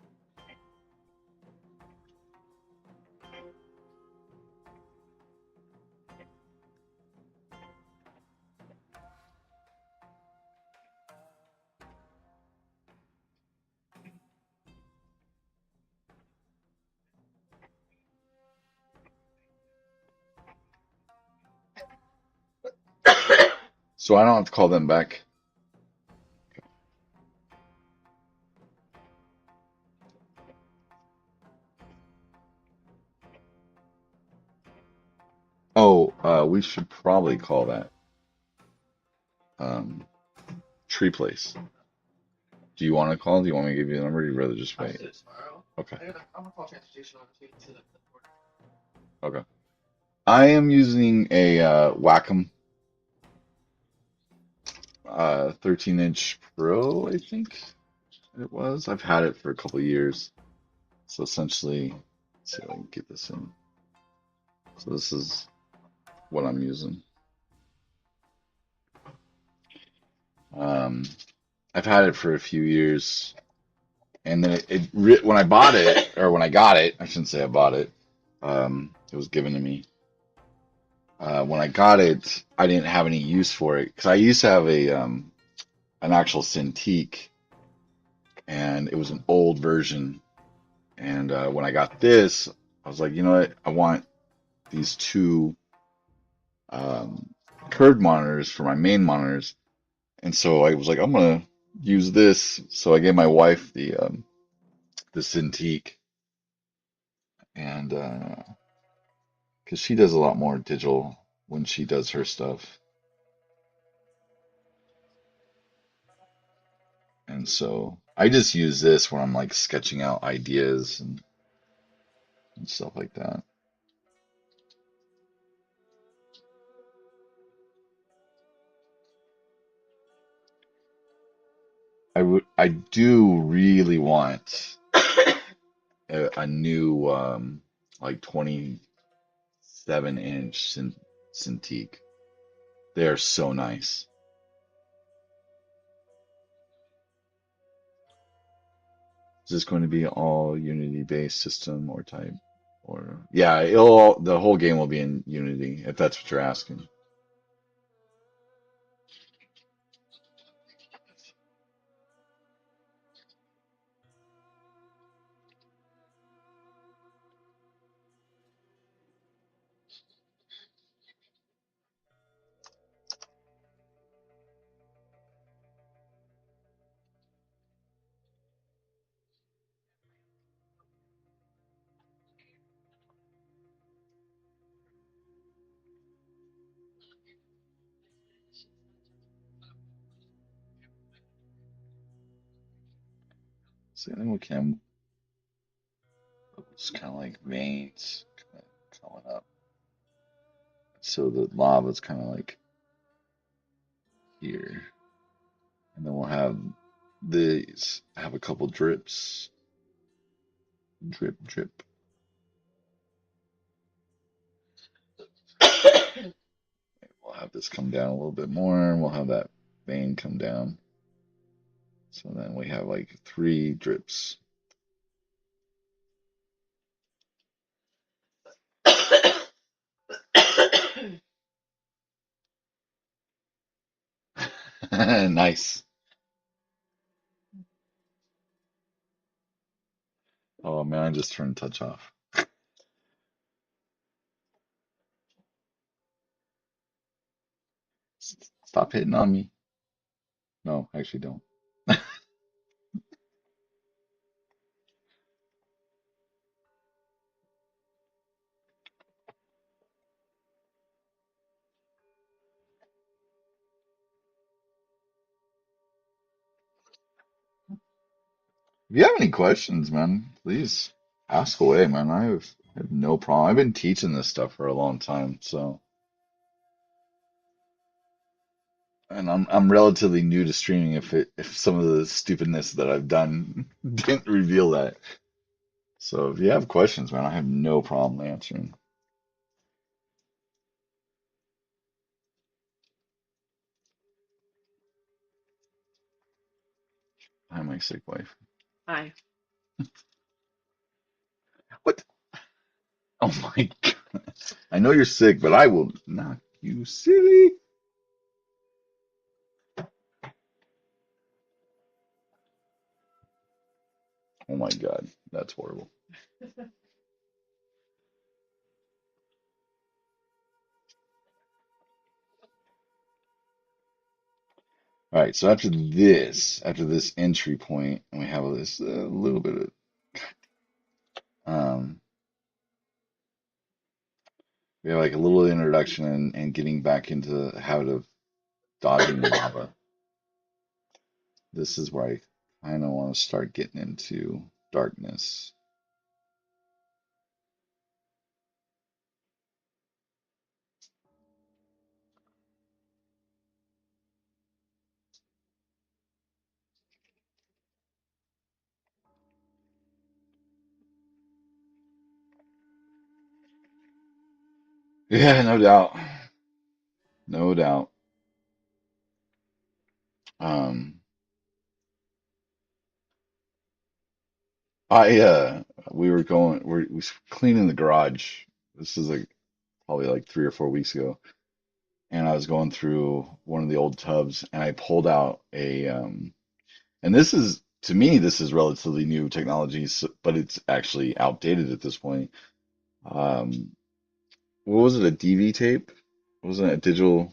So I don't have to call them back. Oh, we should probably call that um, tree place. Do you want to call? Do you want me to give you the number? Or you'd rather just I'll wait? just do it tomorrow. Okay. I'm gonna call transportation on to the port. Okay. I am using a Wacom 13-inch Pro, I think it was. I've had it for a couple of years. So essentially, let's see if I can get this in. So this is what I'm using. Um, I've had it for a few years, and then when I bought it, or when I got it, I shouldn't say I bought it. It was given to me. When I got it, I didn't have any use for it because I used to have a an actual Cintiq, and it was an old version. And when I got this, I was like, you know what? I want these two um, curved monitors for my main monitors. And so I was like, I'm gonna use this. So I gave my wife the Cintiq, and because she does a lot more digital when she does her stuff, and so I just use this when I'm like sketching out ideas and stuff like that. I do really want a new like 27-inch Cintiq. They are so nice. Is this going to be all Unity based system or type? Or yeah, the whole game will be in Unity if that's what you're asking. So I think we can it's kind of like veins kind of coming up. So the lava's kind of like here. And then we'll have these have a couple drips. Drip, drip. this come down a little bit more, and we'll have that vein come down. So then we have like 3 drips. Nice. Oh man, I just turned touch off. Stop hitting on me. No, actually don't. If you have any questions, man, please ask away, man. I have no problem. I've been teaching this stuff for a long time, so and I'm relatively new to streaming if some of the stupidness that I've done didn't reveal that. So if you have questions, man, I have no problem answering. Hi, my sick wife. Hi. What? Oh my God. I know you're sick, but I will knock you silly. Oh my God, that's horrible. All right, so after this entry point, and we have this little bit of um, we have like a little introduction and getting back into the habit of dodging lava. This is where I kind of want to start getting into darkness. Yeah, no doubt, no doubt. Um, I we were going, we was cleaning the garage. This is like probably like 3 or 4 weeks ago, and I was going through one of the old tubs, and I pulled out and this is to me this is relatively new technology, but it's actually outdated at this point. Um, what was it? A DV tape? Wasn't it a digital?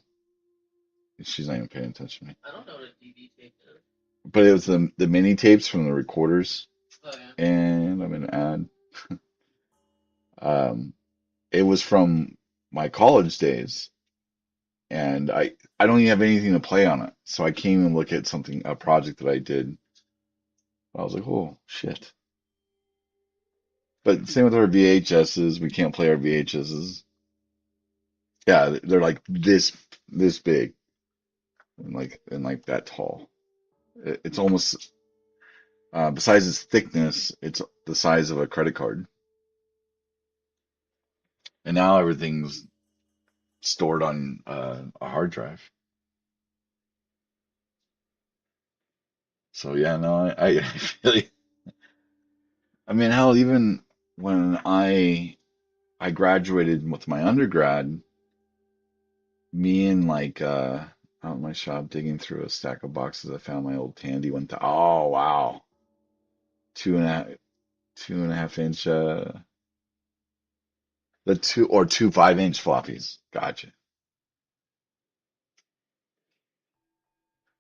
She's not even paying attention to me. I don't know what a DV tape is. But it was the mini tapes from the recorders, Oh yeah. and I'm gonna add. Um, it was from my college days, and I don't even have anything to play on it, so I came and look at a project that I did. I was like, oh shit. But same with our VHSs, we can't play our VHSs. Yeah, they're like this big and like that tall. It's almost besides its thickness, it's the size of a credit card. And now everything's stored on a hard drive. So yeah, no, I really, I mean, hell, even when I graduated with my undergrad, me and like out in my shop digging through a stack of boxes, I found my old Tandy went to oh wow, two and a half 2.5 inch the two 5 inch floppies. Gotcha.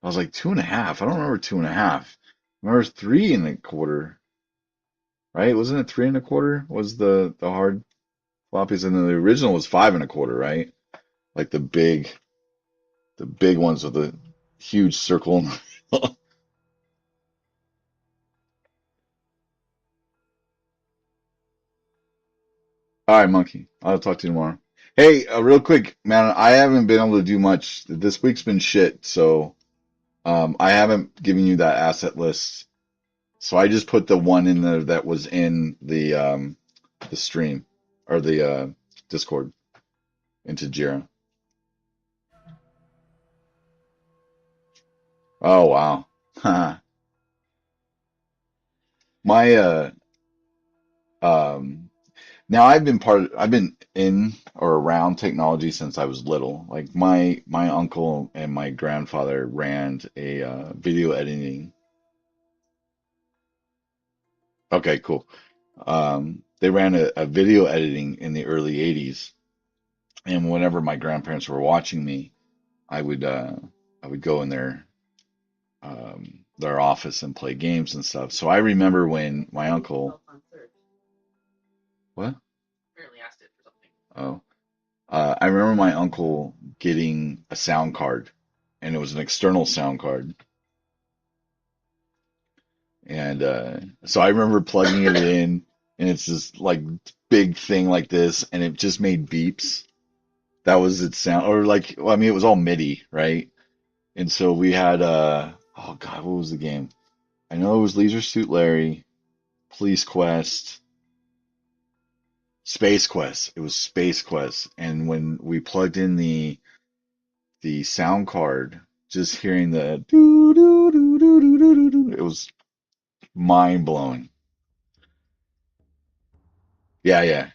I was like 2.5. I don't remember 2.5. I remember 3.25, right? Wasn't it 3.25? Was the hard floppies, and then the original was 5.25, right? Like the big ones with the huge circle. All right, monkey. I'll talk to you tomorrow. Hey, real quick, man, I haven't been able to do much. This week's been shit, so I haven't given you that asset list. So I just put the one in there that was in the stream or the Discord into Jira. Oh wow. My um now I've been in or around technology since I was little. Like my uncle and my grandfather ran a video editing. Okay, cool. They ran a video editing in the early 80s, and whenever my grandparents were watching me, I would uh I would go in their office and play games and stuff. So I remember when my uncle, what? Apparently asked it for something. Oh, I remember my uncle getting a sound card, and it was an external sound card. And so I remember plugging it in, and it's this like big thing like this, and it just made beeps. That was its sound, or like, well, I mean, it was all MIDI, right? And so we had, oh God, what was the game? I know it was Leisure Suit Larry, Police Quest, Space Quest. It was Space Quest. And when we plugged in the sound card, just hearing the doo doo doo doo doo doo doo, doo, it was mind blowing. Yeah, yeah.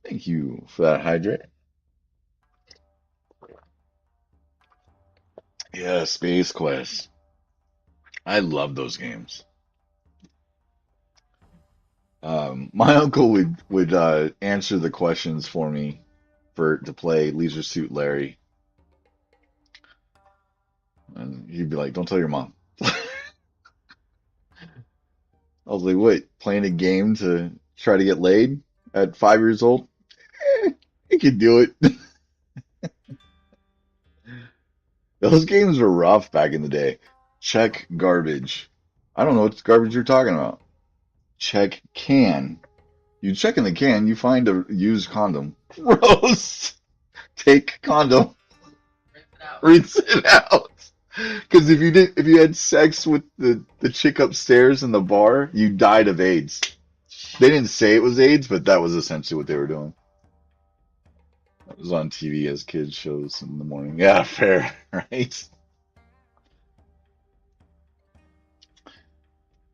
Thank you for that hydrate. Yeah, Space Quest. I love those games. My uncle would answer the questions for me for to play Leisure Suit Larry, and he'd be like, "Don't tell your mom." I was like, "What? Playing a game to try to get laid at 5 years old? You could do it." Those games were rough back in the day. Check garbage. I don't know what garbage you're talking about. Check can. You check in the can, you find a used condom. Gross. Take condom, Rinse it out. rinse it out. Because if you had sex with the chick upstairs in the bar, you died of AIDS. They didn't say it was AIDS, but that was essentially what they were doing. It was on TV as kids shows in the morning. Yeah, fair, right?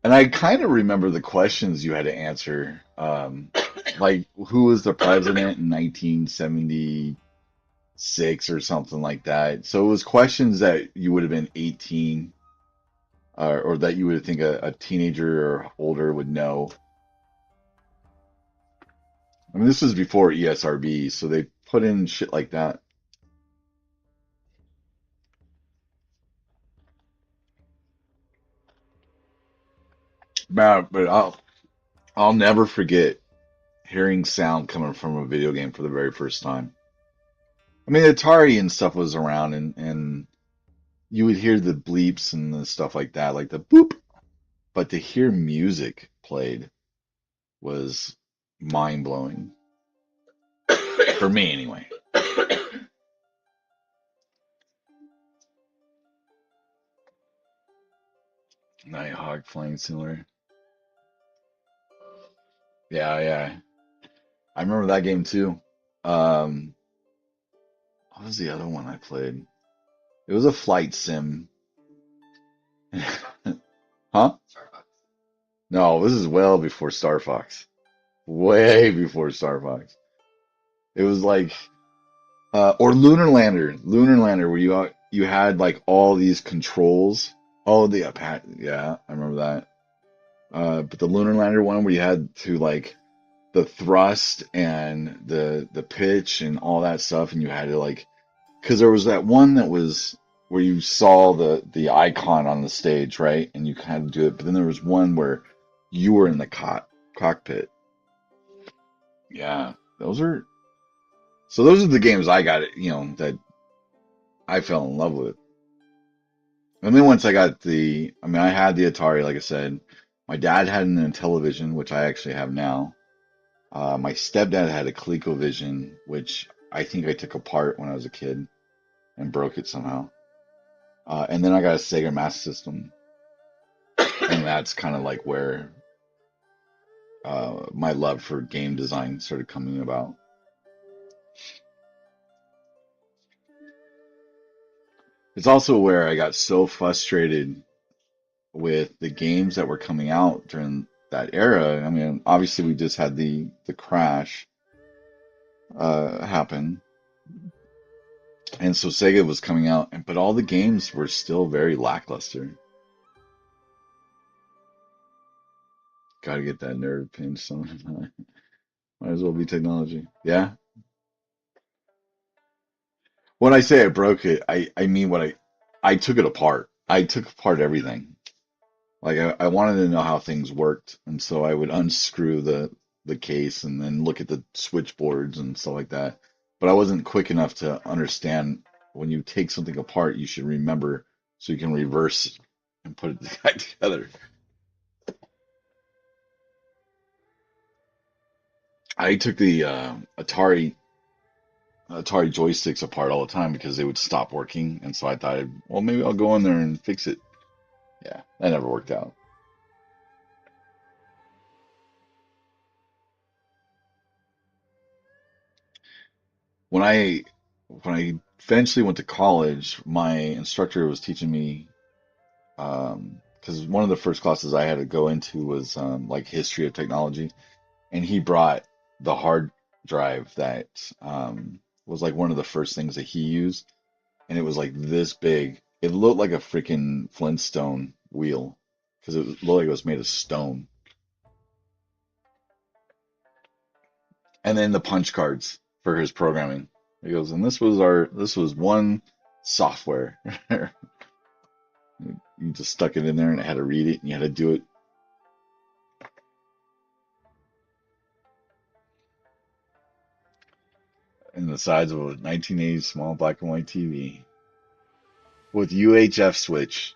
And I kind of remember the questions you had to answer. Like who was the president in 1976 or something like that. So it was questions that you would have been 18 or that you would think a teenager or older would know. I mean, this was before ESRB, so they put in shit like that. But I'll never forget hearing sound coming from a video game for the very first time. I mean, Atari and stuff was around, and you would hear the bleeps and the stuff like that, like the boop. But to hear music played was mind blowing for me, anyway. Nighthawk Flying Simulator. Yeah, yeah. I remember that game too. Um, what was the other one I played? It was a flight sim. Huh? Starbucks. No, this is well before Star Fox. Way before Star Fox. It was like or Lunar Lander. Lunar Lander where you had like all these controls. Oh, the yeah, I remember that. But the Lunar Lander one where you had to like the thrust and the pitch and all that stuff, and you had to like because there was that one that was where you saw the icon on the stage, right? And you kind of do it, but then there was one where you were in the cockpit. Yeah, those are those are the games I got, that I fell in love with. And then once I got I mean, I had the Atari, like I said. My dad had an Intellivision, which I actually have now. My stepdad had a ColecoVision, which I think I took apart when I was a kid and broke it somehow. And then I got a Sega Master System, and that's kind of like where my love for game design started coming about. It's also where I got so frustrated with the games that were coming out during that era. I mean, obviously we just had the crash happen, and so Sega was coming out, and but all the games were still very lackluster. Got to get that nerd pinch sometime. Might as well be technology. Yeah. When I say I broke it, I mean I took it apart. I took apart everything. Like I wanted to know how things worked, and so I would unscrew the case and then look at the switchboards and stuff like that. But I wasn't quick enough to understand when you take something apart, you should remember so you can reverse and put it back together. I took the Atari joysticks apart all the time because they would stop working, and so I thought, well, maybe I'll go in there and fix it. Yeah, that never worked out. When I eventually went to college, my instructor was teaching me because one of the first classes I had to go into was like history of technology, and he brought the hard drive that was like one of the first things that he used, and it was like this big. It looked like a freaking Flintstone wheel because looked like it was made of stone. And then the punch cards for his programming. He goes, and this was one software. You just stuck it in there and it had to read it and you had to do it. And the size of a 1980s small black and white TV with UHF switch.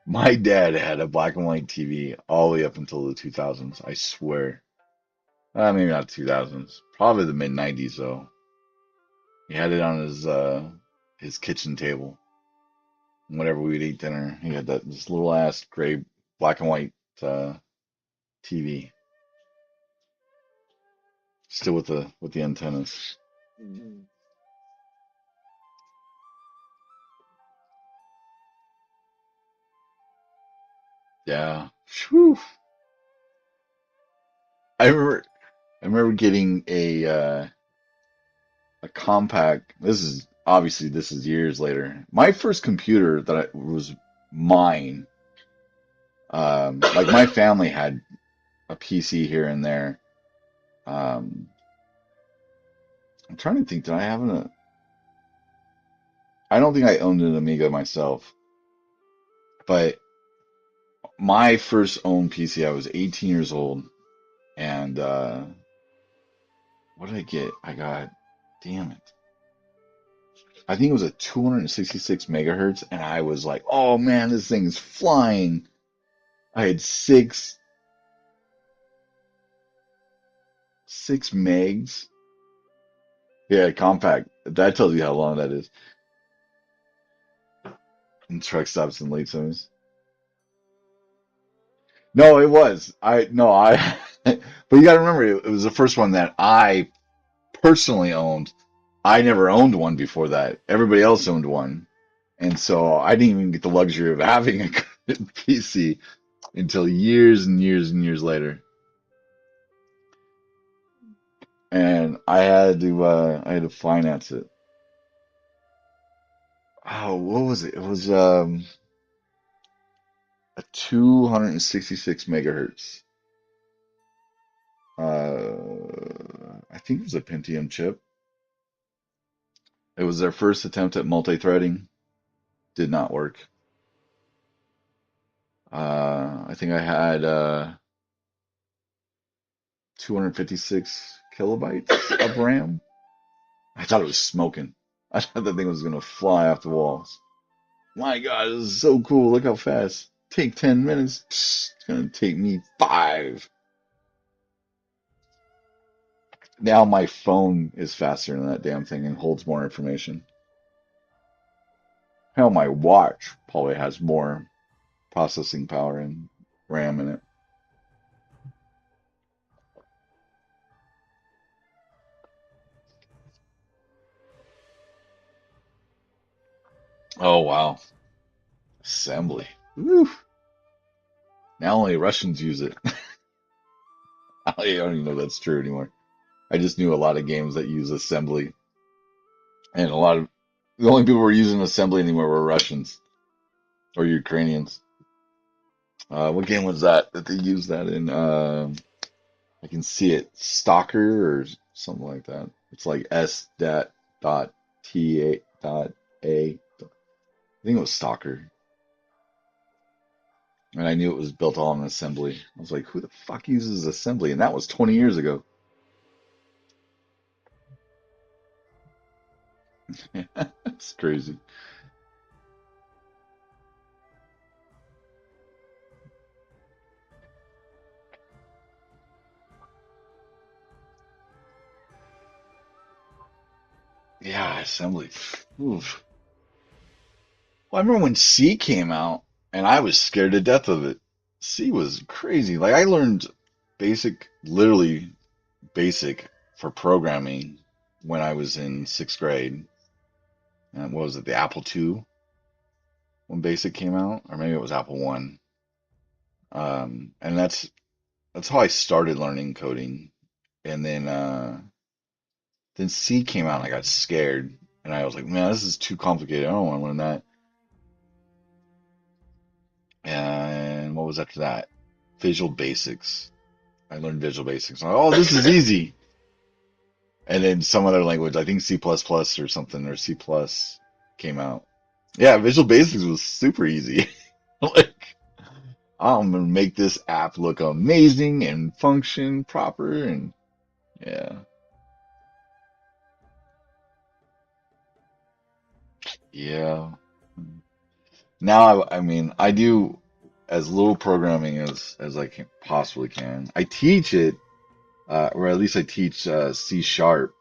My dad had a black and white TV all the way up until the 2000s, I swear. Maybe not 2000s, probably the mid 90s though. He had it on his kitchen table. Whenever we would eat dinner, he had that this little ass gray black and white uh, TV, still with the antennas. Mhm. Yeah. Whew. I remember I remember getting a compact. This is years later. My first computer was mine. Like my family had a PC here and there. Um, I'm trying to think. Did I have an? I don't think I owned an Amiga myself, but my first owned PC, I was 18 years old, and what did I get? I got, damn it, I think it was a 266 megahertz, and I was like, oh man, this thing's flying. I had six megs. Yeah, compact. That tells you how long that is. And truck stops in late summers. No, it was. I no, I. But you got to remember, it was the first one that I personally owned. I never owned one before that. Everybody else owned one, and so I didn't even get the luxury of having a good PC until years and years and years later. And I had to finance it. Oh, what was it? It was a 266 megahertz. I think it was a Pentium chip. It was their first attempt at multi-threading. Did not work. I think I had 256 kilobytes of RAM. I thought it was smoking. I thought the thing was gonna fly off the walls. My God, this is so cool. Look how fast. Take 10 minutes. Psst, it's gonna take me five. Now my phone is faster than that damn thing and holds more information. Hell, my watch probably has more processing power and RAM in it. Oh wow, assembly. Woo. Now only Russians use it. I don't even know if that's true anymore. I just knew a lot of games that use assembly, and a lot of the only people who were using assembly anymore were Russians or Ukrainians. What game was that they used that in? I can see it, Stalker or something like that. It's like S dot T A dot A. I think it was Stalker, and I knew it was built all in assembly. I was like, who the fuck uses assembly? And that was 20 years ago. That's crazy. Yeah, assembly. Oof. Well, I remember when C came out, and I was scared to death of it. C was crazy. Like I learned basic, literally basic for programming when I was in sixth grade. And what was it, the Apple II when Basic came out, or maybe it was Apple One. And that's how I started learning coding. And then C came out, and I got scared, and I was like, man, this is too complicated. I don't want to learn that. And what was after that? Visual Basics. I learned Visual Basics. I'm like, oh, this is easy. And then some other language, I think C++ plus plus or something, or C plus came out. Yeah, Visual Basics was super easy. Like, I'm gonna make this app look amazing and function proper and yeah. Yeah. Now I mean I do as little programming as I can possibly can. I teach it or at least I teach C sharp,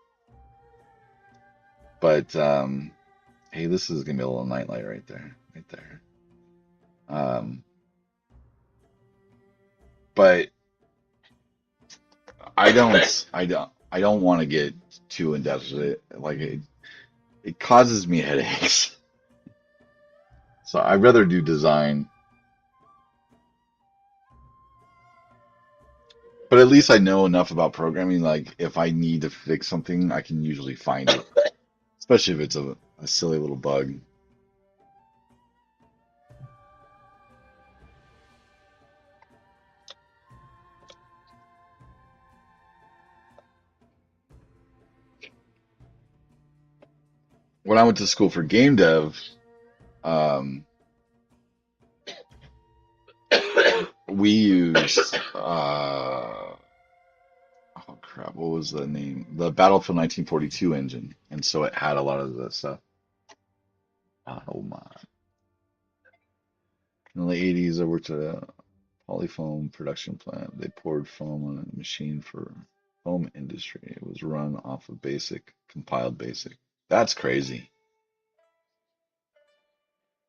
but hey, this is gonna be a little nightlight right there. Right there. Um but I don't want to get too in depth with it. Like it causes me headaches. So I'd rather do design. But at least I know enough about programming. Like if I need to fix something, I can usually find it, especially if it's a silly little bug. When I went to school for game dev, um, we used oh crap, what was the name? The Battlefield 1942 engine, and so it had a lot of the stuff. Oh my! In the late 80s, I worked at a polyfoam production plant. They poured foam on a machine for foam industry. It was run off of Basic, compiled Basic. That's crazy.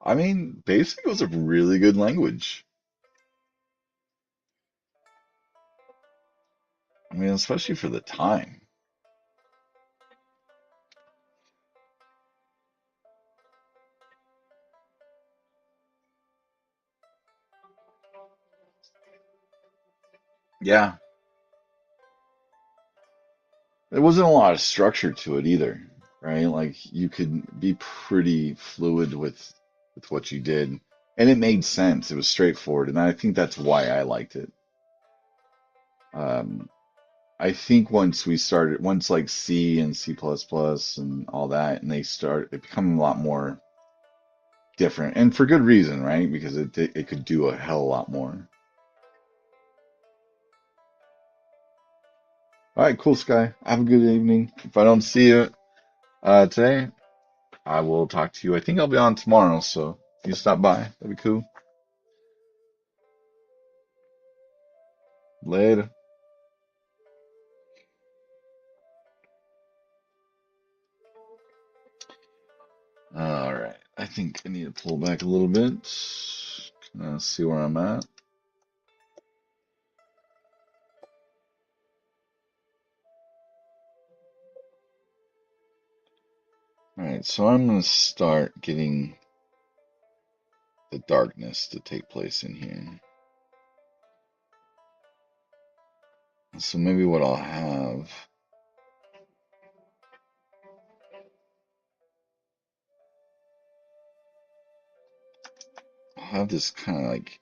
I mean, Basic was a really good language. I mean, especially for the time. Yeah, there wasn't a lot of structure to it either, right? Like you could be pretty fluid with what you did, and it made sense. It was straightforward, and I think that's why I liked it. Um, I think once like C and C++ plus plus and all that, and it become a lot more different, and for good reason, right? Because it could do a hell of a lot more. All right, cool, Sky. Have a good evening. If I don't see you today, I will talk to you. I think I'll be on tomorrow, so you stop by. That'd be cool. Later. All right. I think I need to pull back a little bit. See where I'm at. All right, so I'm gonna start getting the darkness to take place in here. So maybe what I'll have this kind of like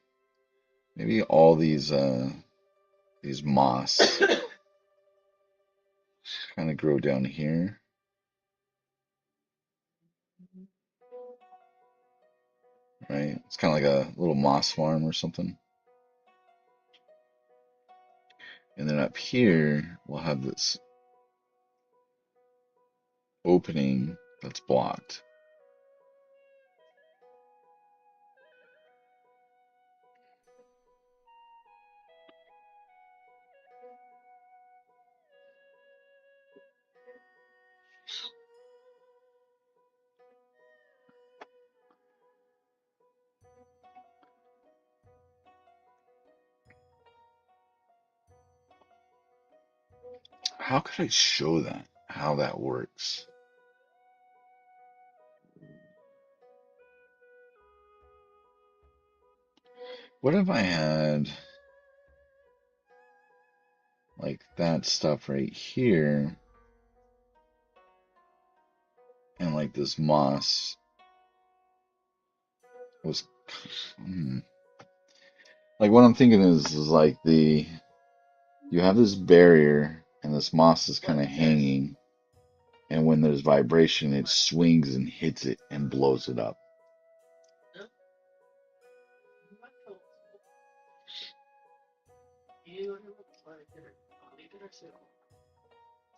maybe all these moss kind of grow down here, right? It's kind of like a little moss farm or something. And then up here, we'll have this opening that's blocked. How could I show that? How that works? What if I had like that stuff right here and like this moss was hmm. Like what I'm thinking is like you have this barrier and this moss is kind of hanging, and when there's vibration it swings and hits it and blows it up.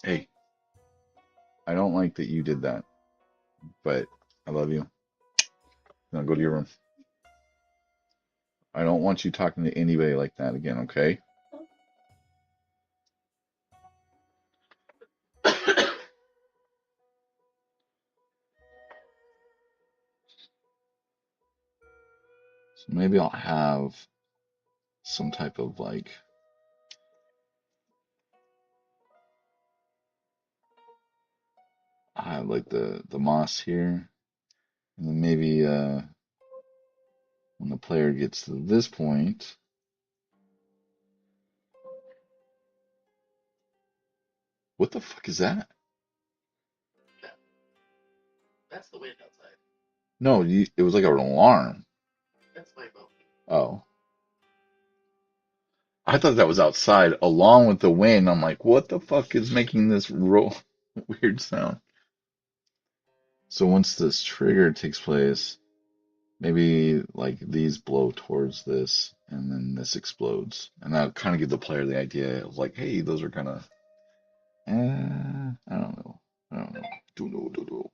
Hey, I don't like that you did that, but I love you. Now go to your room. I don't want you talking to anybody like that again, okay? So maybe I'll have some type of like I have like the moss here, and then maybe when the player gets to this point, what the fuck is that? That's the wind outside. No, it was like an alarm. That's my phone. Oh, I thought that was outside along with the wind. I'm like, what the fuck is making this weird sound? So once this trigger takes place, maybe like these blow towards this, and then this explodes, and that kind of give the player the idea of like, hey, those are kind of, I don't know, I don't know, don't know.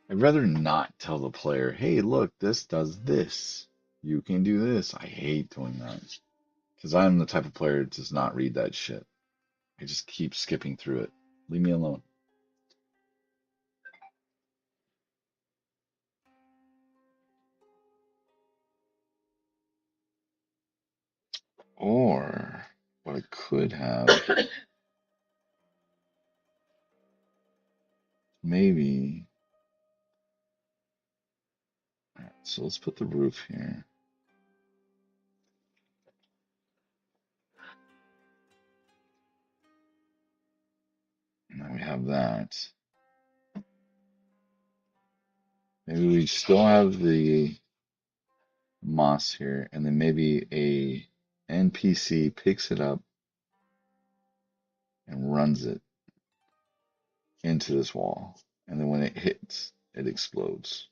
I'd rather not tell the player, hey, look, this does this. You can do this. I hate doing that because I'm the type of player that does not read that shit. I just keep skipping through it. Leave me alone. Or what I could have, maybe. All right, so let's put the roof here. Now we have that. Maybe we still have the moss here, and then maybe a NPC picks it up and runs it into this wall. And then when it hits, it explodes.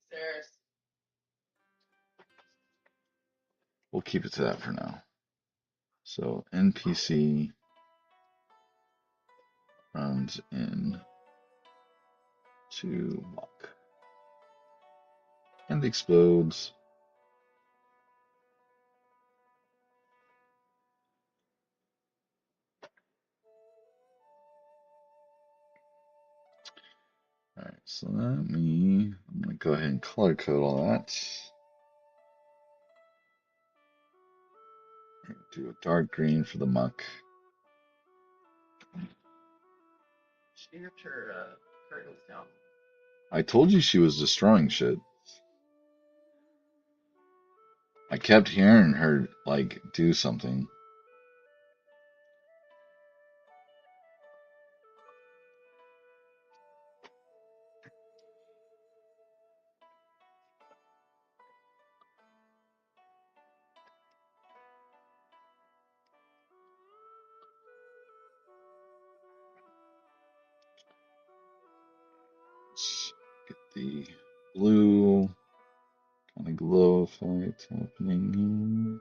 Stairs. We'll keep it to that for now. So NPC runs in to lock and explodes. All right, so I'm gonna go ahead and color code all that. Do a dark green for the muck. You have her curtains down. I told you she was destroying shit. I kept hearing her like do something. Let's get the blue kind of glow effect happening here.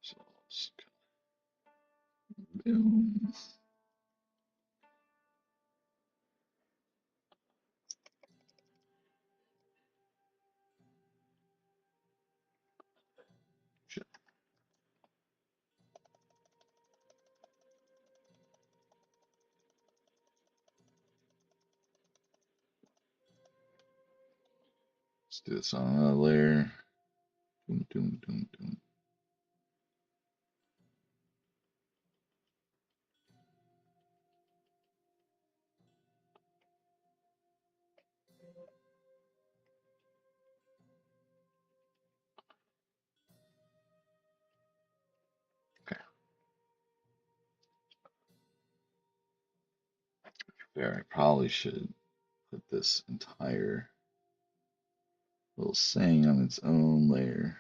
So let's boom. Shit. Let's do this on another layer. Doom, doom, doom, doom. Okay, there. I probably should put this entire little saying on its own layer.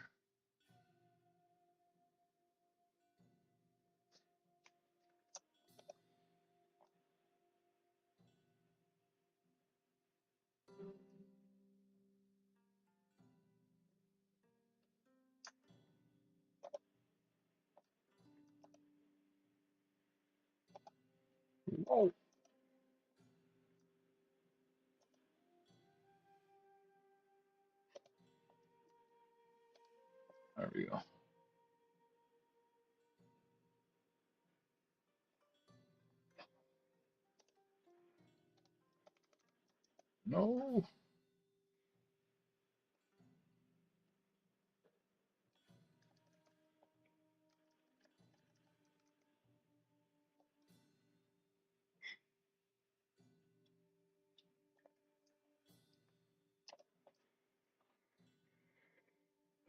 Whoa. There we go. No.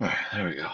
All right, there we go.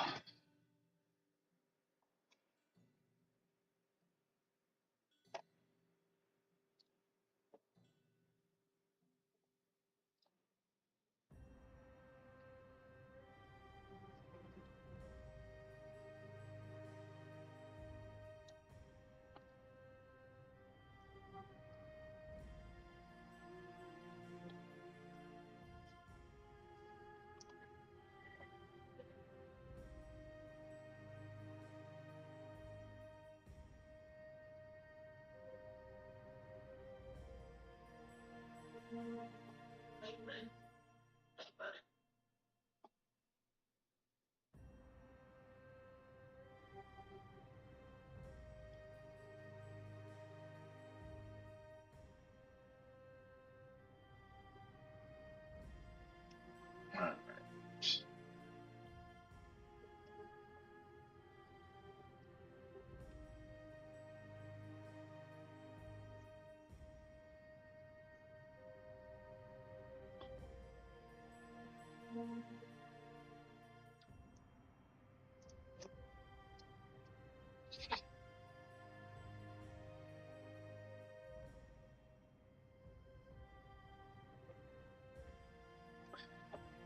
All right.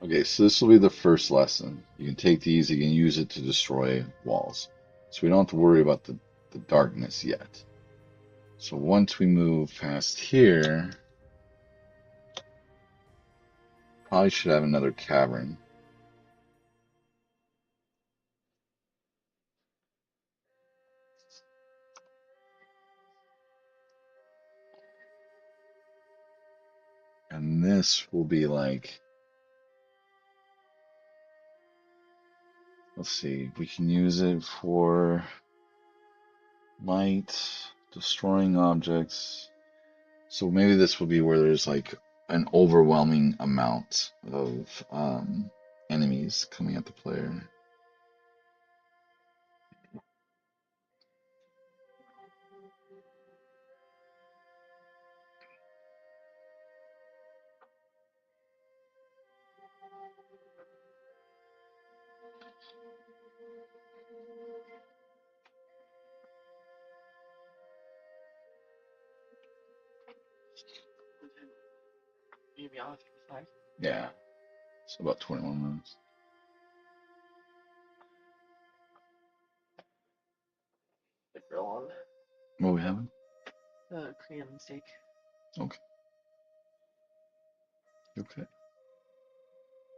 Okay, so this will be the first lesson. You can take these, you can use it to destroy walls. So we don't have to worry about the darkness yet. So once we move past here, probably should have another cavern. And this will be like, let's see, we can use it for might, destroying objects. So maybe this will be where there's like an overwhelming amount of enemies coming at the player. Maybe I'll have to decide. Yeah, so about 21 minutes. The grill on What we having? the Korean steak. Okay, okay.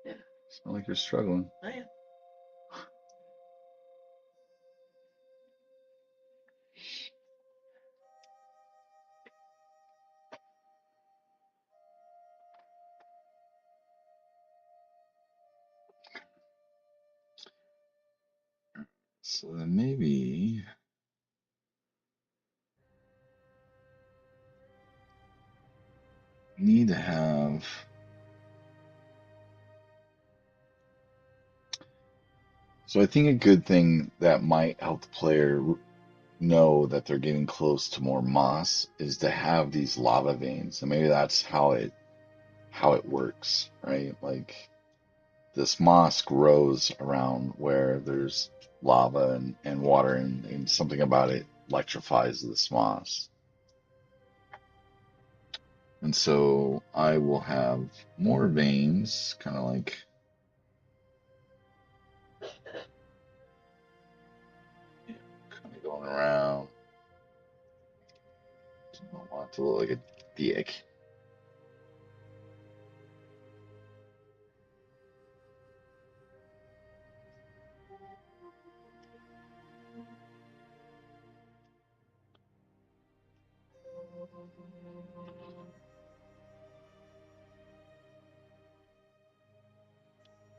Yeah, Sound like you're struggling. I am. So then maybe need to have. So I think a good thing that might help the player know that they're getting close to more moss is to have these lava veins. And maybe that's how it works, right? Like this moss grows around where there's lava and water and something about it electrifies this moss. And so I will have more veins, kind of like kind of going around. I want it to look like a dick.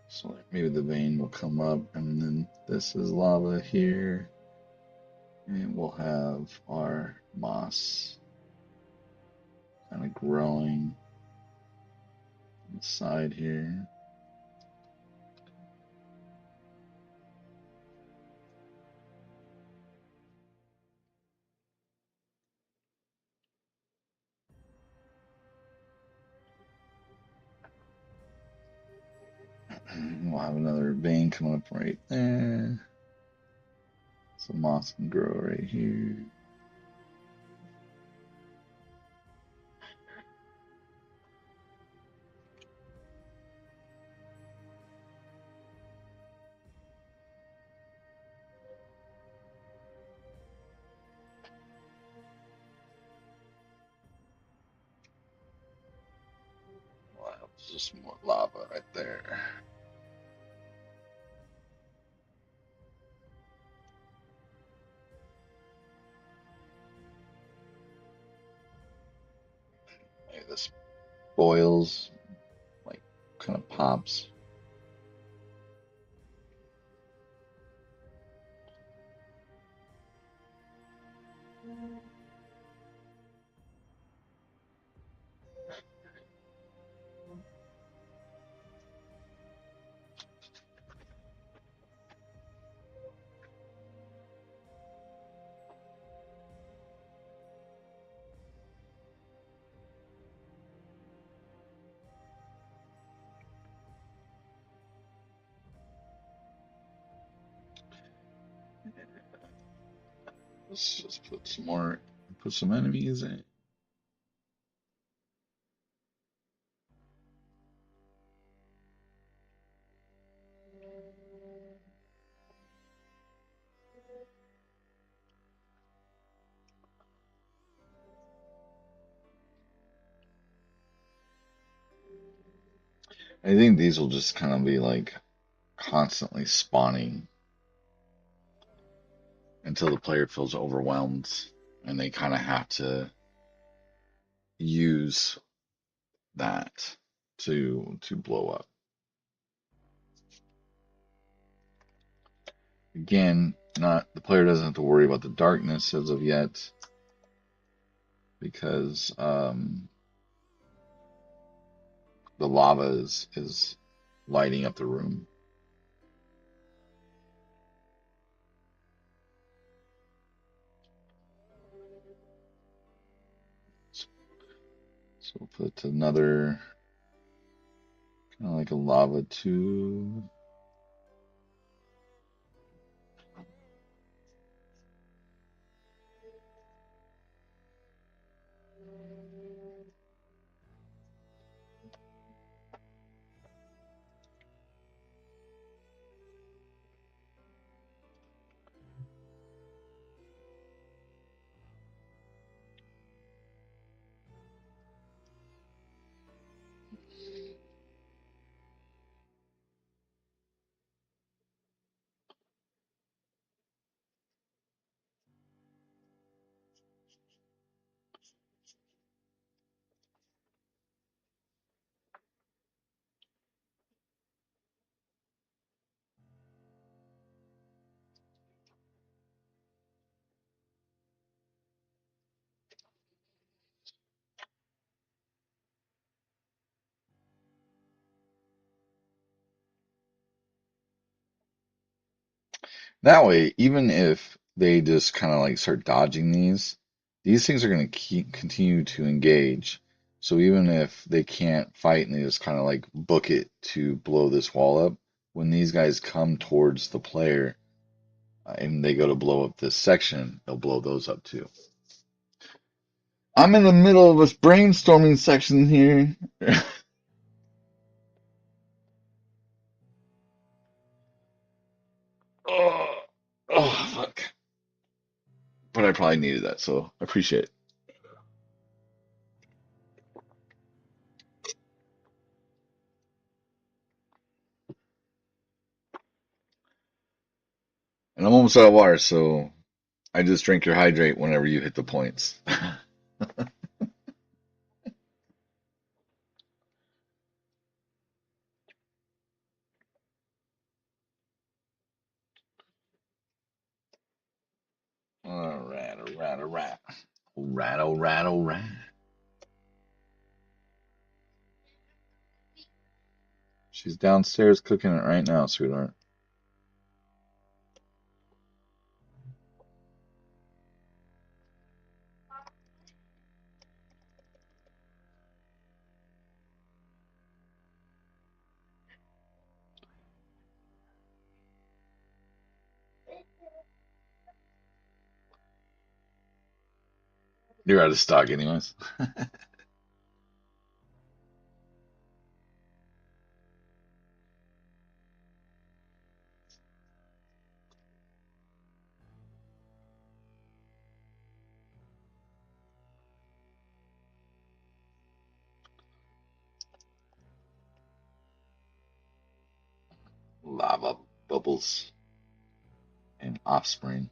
So like maybe the vein will come up, and then this is lava here, and we'll have our moss kind of growing on the side here. We'll have another vein coming up right there. So moss can grow right here. We'll have just more lava right there. Maybe this boils, like kind of pops. Let's just put some enemies in. I think these will just kind of be like constantly spawning until the player feels overwhelmed and they kind of have to use that to blow up. Again, not the player doesn't have to worry about the darkness as of yet because the lava is lighting up the room. So, so we'll put another kind of like a lava tube. That way, even if they just kind of like start dodging these things are going to keep continue to engage. So even if they can't fight and they just kind of like book it to blow this wall up, when these guys come towards the player and they go to blow up this section, they'll blow those up too. I'm in the middle of a brainstorming section here. Oh, oh, fuck. But I probably needed that, so I appreciate it. And I'm almost out of water, so I just drink your hydrate whenever you hit the points. All right, all right, all right. All right, all right, all right. She's downstairs cooking it right now, sweetheart. You're out of stock, anyways. Lava bubbles and offspring.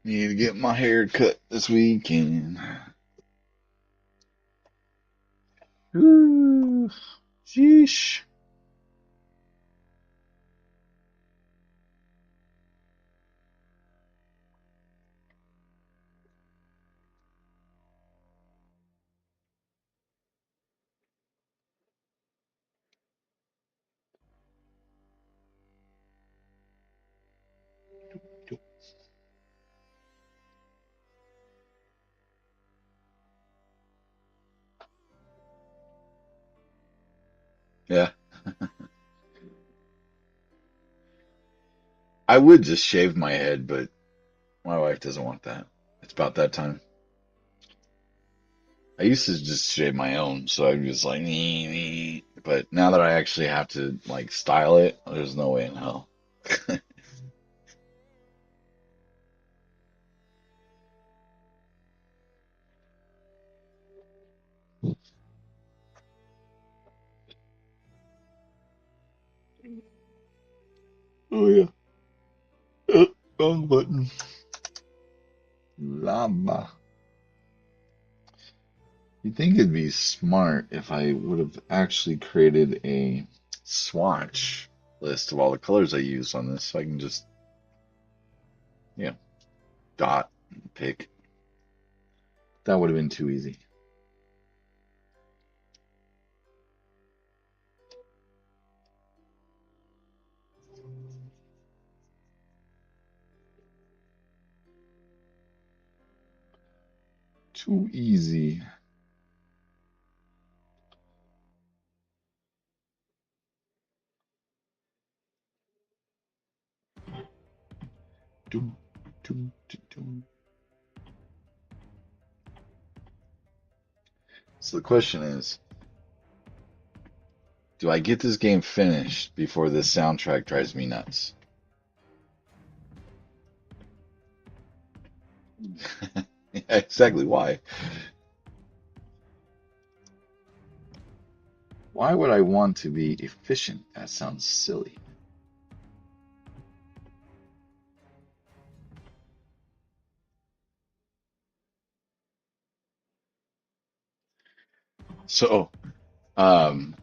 Need to get my hair cut this weekend. Ooh, sheesh. Yeah, I would just shave my head, but my wife doesn't want that. It's about that time. I used to just shave my own, so I'm just like, nee, nee. But now that I actually have to like style it, there's no way in hell. Oh yeah. Wrong button. Llama. You'd think it'd be smart if I would have actually created a swatch list of all the colors I use on this so I can just, you know, dot and pick. That would have been too easy. Too easy. Doom, doom, doom, doom. So the question is, do I get this game finished before this soundtrack drives me nuts? Yeah, exactly why. Why would I want to be efficient? That sounds silly. So, um,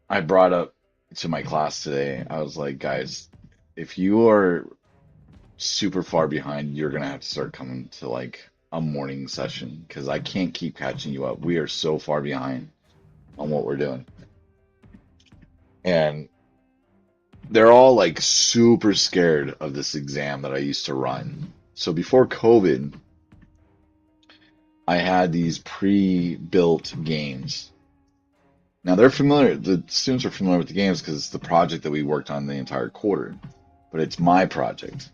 I brought up to my class today, I was like, guys, if you are super far behind, you're gonna have to start coming to like a morning session because I can't keep catching you up. We are so far behind on what we're doing. And they're all like super scared of this exam that I used to run. So before COVID, I had these pre-built games. Now they're familiar, the students are familiar with the games because it's the project that we worked on the entire quarter, but it's my project.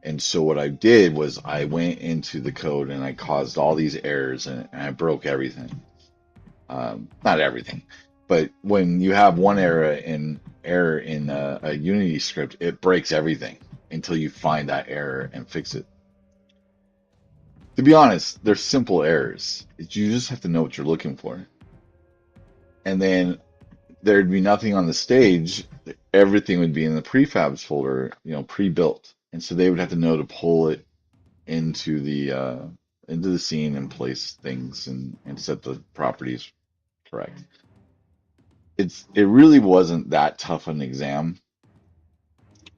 And so what I did was I went into the code and I caused all these errors and I broke everything. Not everything, but when you have one error in a Unity script, it breaks everything until you find that error and fix it. To be honest, they're simple errors. You just have to know what you're looking for. And then there'd be nothing on the stage. Everything would be in the prefabs folder, pre-built. And so they would have to know to pull it into the scene and place things and set the properties correct. It really wasn't that tough an exam,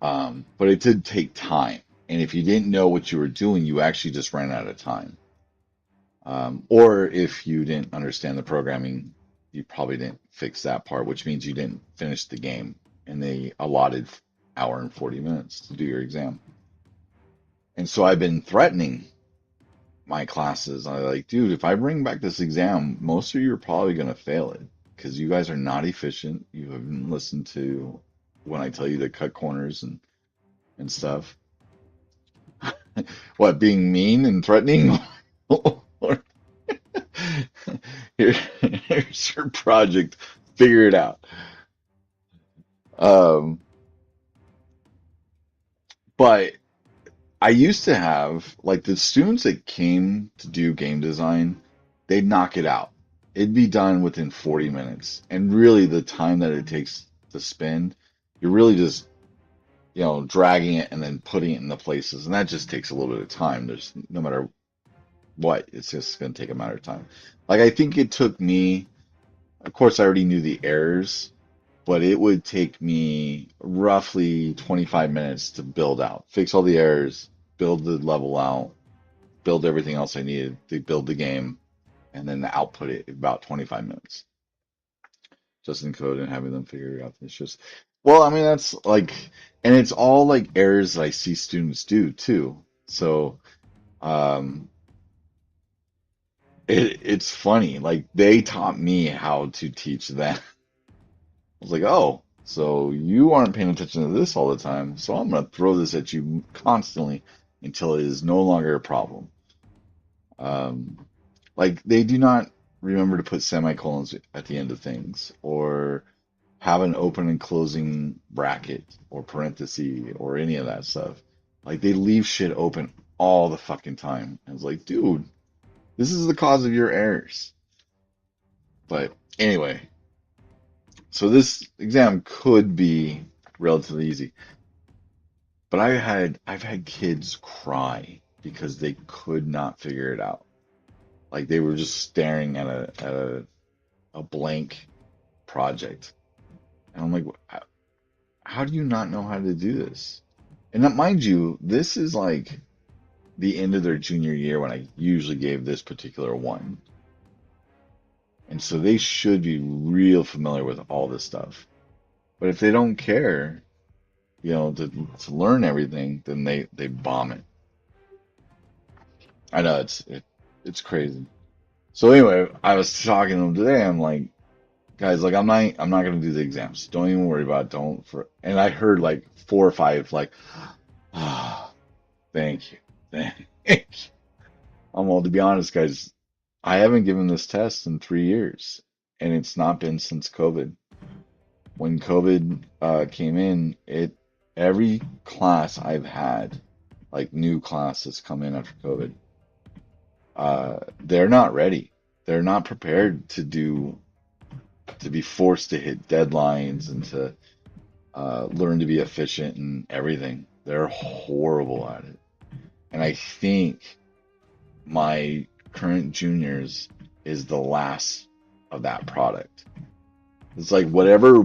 but it did take time. And if you didn't know what you were doing, you actually just ran out of time. Or if you didn't understand the programming, you probably didn't fix that part, which means you didn't finish the game in the allotted hour and 40 minutes to do your exam. And so I've been threatening my classes. I like, dude, if I bring back this exam, most of you are probably going to fail it because you guys are not efficient. You haven't listened to when I tell you to cut corners and stuff. What, being mean and threatening? Or here, here's your project. Figure it out. Um, but I used to have like the students that came to do game design, they'd knock it out. It'd be done within 40 minutes. And really the time that it takes to spend, you're really just, dragging it and then putting it in the places. And that just takes a little bit of time. There's no matter what, it's just going to take a matter of time. Like I think it took me, of course I already knew the errors, but it would take me roughly 25 minutes to build out, fix all the errors, build the level out, build everything else I needed to build the game, and then output it in about 25 minutes, just in code and having them figure it out. It's just, well, I mean, that's like, and it's all like errors that I see students do too. So, um, it's funny. Like they taught me how to teach them. I was like, oh, so you aren't paying attention to this all the time, so I'm gonna throw this at you constantly until it is no longer a problem. Um, like they do not remember to put semicolons at the end of things, or have an open and closing bracket or parenthesis or any of that stuff. Like they leave shit open all the fucking time. And it's like, dude, this is the cause of your errors. But anyway, so this exam could be relatively easy. But I've had kids cry because they could not figure it out. Like they were just staring at a blank project. And I'm like, how do you not know how to do this? And that, mind you, this is like the end of their junior year when I usually gave this particular one. And so they should be real familiar with all this stuff. But if they don't care, to learn everything, then they bomb it. I know it's crazy. So anyway, I was talking to them today. I'm like, guys, like I'm not gonna do the exams. Don't even worry about it. Don't for and I heard like four or five like, ah, thank you. Thank you. Well, to be honest, guys, I haven't given this test in 3 years, and it's not been since COVID. When COVID came in, it every class I've had, like new classes come in after COVID, they're not ready. They're not prepared to be forced to hit deadlines and to learn to be efficient and everything. They're horrible at it. And I think my current juniors is the last of that product. It's like whatever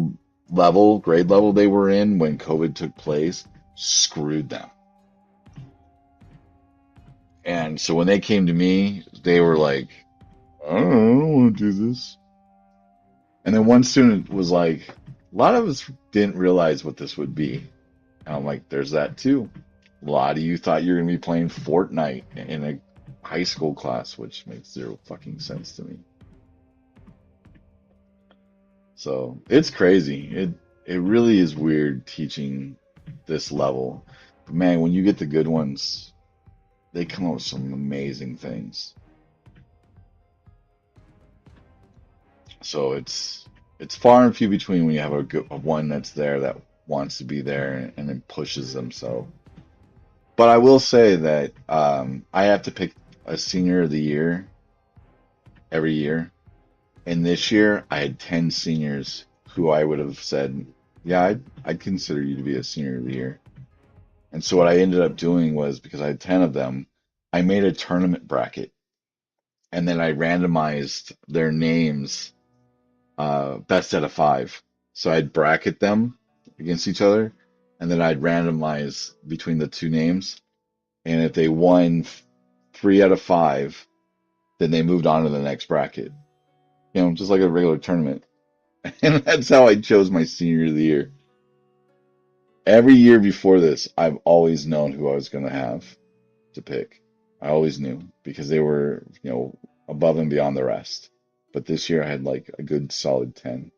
grade level they were in when COVID took place, screwed them. And so when they came to me, they were like, I don't want to do this. And then one student was like, a lot of us didn't realize what this would be. And I'm like, there's that too. A lot of you thought you were going to be playing Fortnite in a high school class, which makes zero fucking sense to me. So it's crazy. It really is weird teaching this level. But man, when you get the good ones, they come up with some amazing things. So it's far and few between when you have a one that's there that wants to be there and then pushes them. So, but I will say that I have to pick a senior of the year every year. And this year I had 10 seniors who I would have said, yeah, I'd consider you to be a senior of the year. And so what I ended up doing was because I had 10 of them, I made a tournament bracket and then I randomized their names best out of five. So I'd bracket them against each other and then I'd randomize between the two names. And if they won three out of five, then they moved on to the next bracket. Just like a regular tournament. And that's how I chose my senior of the year. Every year before this, I've always known who I was going to have to pick. I always knew because they were, above and beyond the rest. But this year I had like a good solid 10.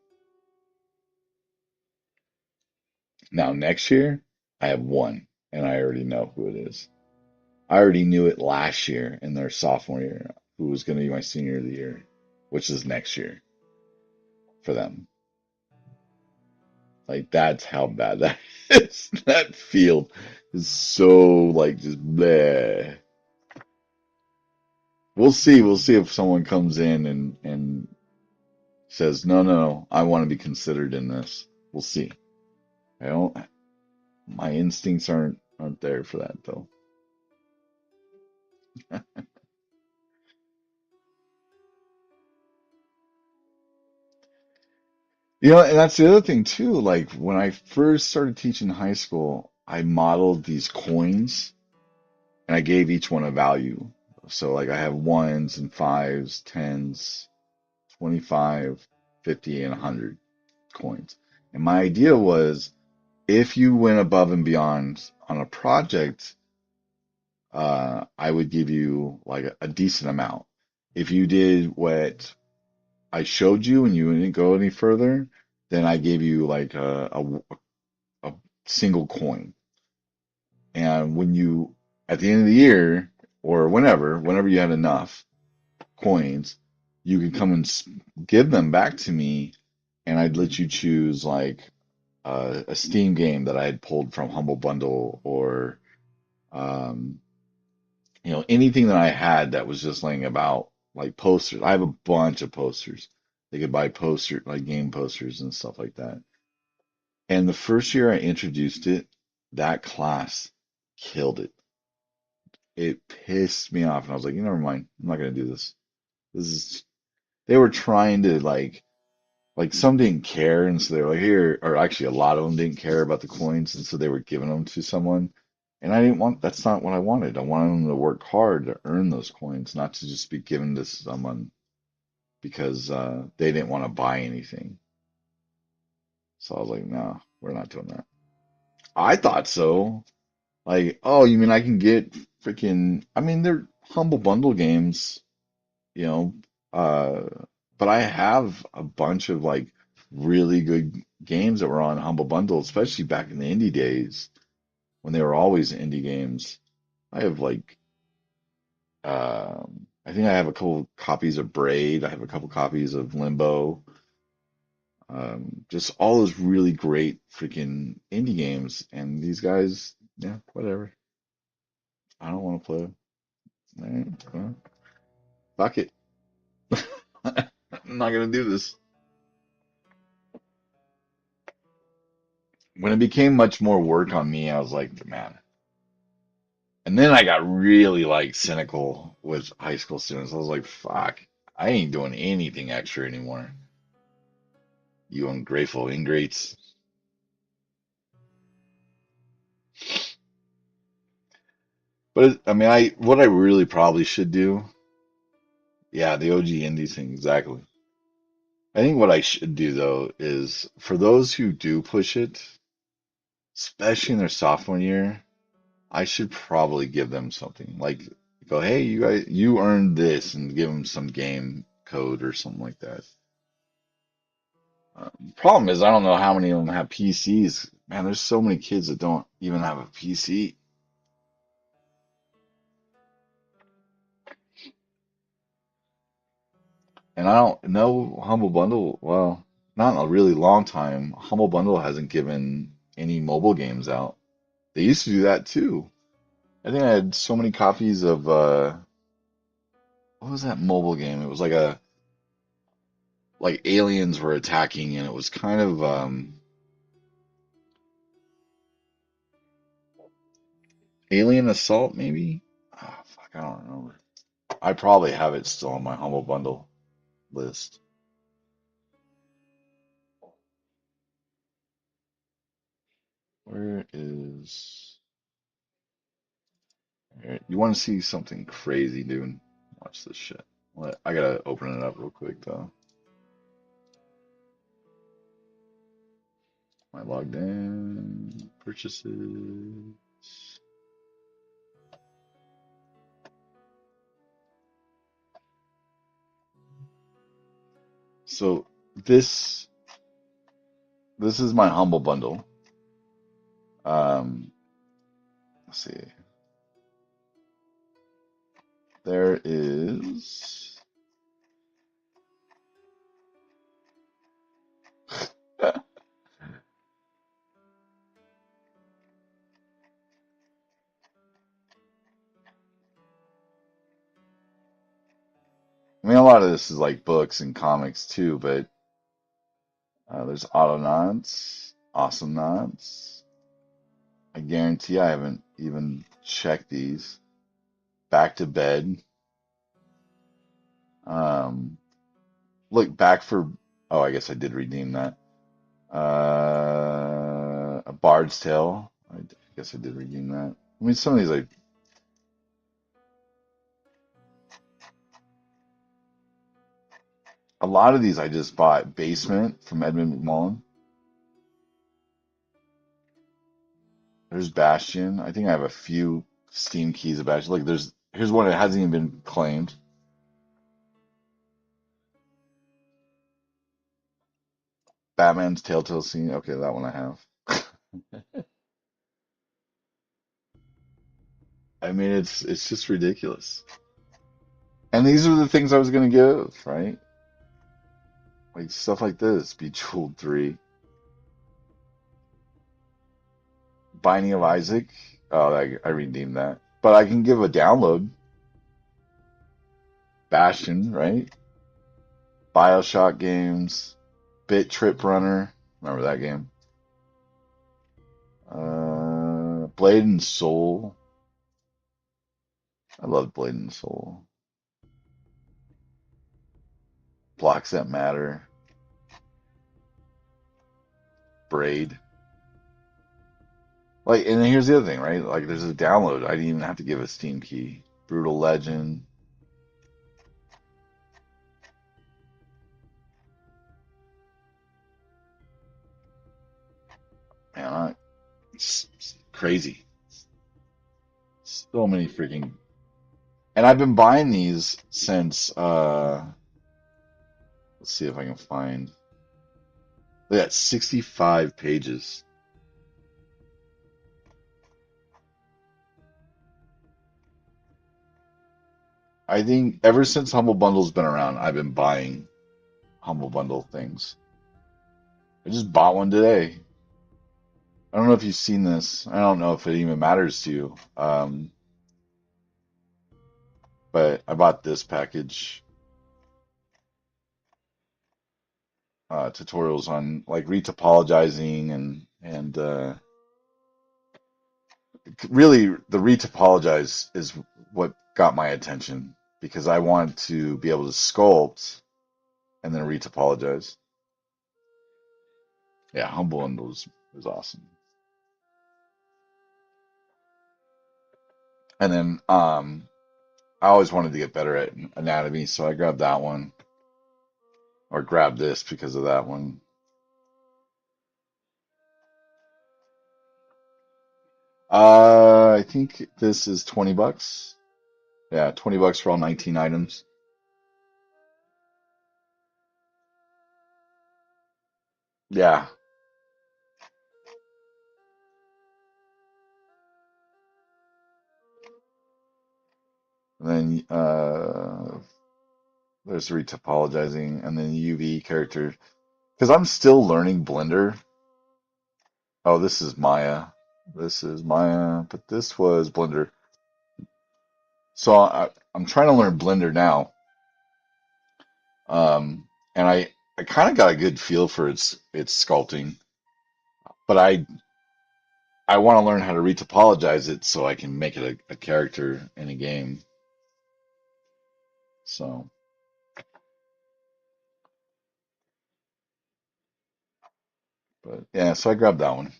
Now, next year, I have one, and I already know who it is. I already knew it last year in their sophomore year, who was going to be my senior of the year, which is next year for them. Like that's how bad that is. That field is so like just bleh. We'll see. We'll see if someone comes in and says, no, no, no, I want to be considered in this. We'll see. I don't. My instincts aren't there for that though. And that's the other thing too. Like when I first started teaching high school, I modeled these coins and I gave each one a value. So like I have ones and fives, tens, 25, 50, and 100 coins. And my idea was if you went above and beyond on a project, I would give you like a decent amount. If you did what I showed you and you didn't go any further, then I gave you like a single coin. And at the end of the year or whenever you had enough coins, you could come and give them back to me and I'd let you choose like a Steam game that I had pulled from Humble Bundle or um, anything that I had that was just laying about, like posters. I have a bunch of posters. They could buy like game posters and stuff like that. And the first year I introduced it, That class killed it. It pissed me off, and I was like, you never mind. I'm not gonna do this. This is they were trying to like some didn't care, and so they were like here, or actually a lot of them didn't care about the coins, and so they were giving them to someone. And I didn't want that's not what I wanted. I wanted them to work hard to earn those coins, not to just be given to someone because they didn't want to buy anything. So I was like, no, we're not doing that. I thought so. Like, oh, you mean I can get freaking, I mean, they're humble bundle games, you know, uh, but I have a bunch of like really good games that were on humble bundle, especially back in the indie days when they were always indie games. I have like, I think I have a couple copies of Braid. I have a couple copies of Limbo. Just all those really great freaking indie games. And these guys, yeah, whatever. I don't want to play. Well, fuck it. I'm not gonna do this. When it became much more work on me, I was like, man. And then I got really like cynical with high school students. I was like, fuck, I ain't doing anything extra anymore. You ungrateful ingrates. I mean, I what I really probably should do, yeah, the OG Indies thing, exactly. I think what I should do though is for those who do push it, especially in their sophomore year, I should probably give them something. Like go, hey, you guys, you earned this, and give them some game code or something like that. Problem is, I don't know how many of them have PCs. Man, there's so many kids that don't even have a PC. And I don't know Humble Bundle, well, not in a really long time. Humble Bundle hasn't given any mobile games out. They used to do that too. I think I had so many copies of what was that mobile game? It was like aliens were attacking and it was kind of Alien Assault maybe? Oh, fuck, I don't remember. I probably have it still on my Humble Bundle list. Where is You want to see something crazy, dude? Watch this shit. I gotta open it up real quick though. Am I logged in? Purchases. So this this is my Humble Bundle. Um, let's see. There is. I mean, a lot of this is like books and comics too, but there's Autonauts, Awesome Knots. I guarantee I haven't even checked these. Back to Bed. Um, Look back for. Oh, I guess I did redeem that. A Bard's Tale. I guess I did redeem that. I mean, some of these like a lot of these I just bought. Basement from Edmund McMullen. There's Bastion. I think I have a few Steam keys of Bastion. Look, here's one that hasn't even been claimed. Batman's Telltale Scene. Okay, that one I have. I mean, it's just ridiculous. And these are the things I was gonna give, right? Like stuff like this. Bejeweled 3. Binding of Isaac. Oh, I redeemed that. But I can give a download. Bastion, right? BioShock games. Bit Trip Runner. Remember that game? Blade and Soul. I love Blade and Soul. Blocks That Matter. Braid. Like, and then here's the other thing, right? Like, there's a download. I didn't even have to give a Steam key. Brutal Legend. Man, it's crazy. So many freaking. And I've been buying these since, let's see if I can find. They got 65 pages. I think ever since Humble Bundle's been around, I've been buying Humble Bundle things. I just bought one today. I don't know if you've seen this. I don't know if it even matters to you. But I bought this package, tutorials on like retopologizing and really the retopologize is what got my attention because I want to be able to sculpt and then retopologize. Yeah, Humble Bundle was awesome. And then I always wanted to get better at anatomy, so I grabbed that one or grabbed this because of that one. I think this is 20 bucks. Yeah, 20 bucks for all 19 items. Yeah. And then there's retopologizing and then UV character. Because I'm still learning Blender. Oh, this is Maya. This is Maya, but this was Blender. So I'm trying to learn Blender now. And I kind of got a good feel for its sculpting, but I want to learn how to retopologize it so I can make it a character in a game. So, but yeah, so I grabbed that one.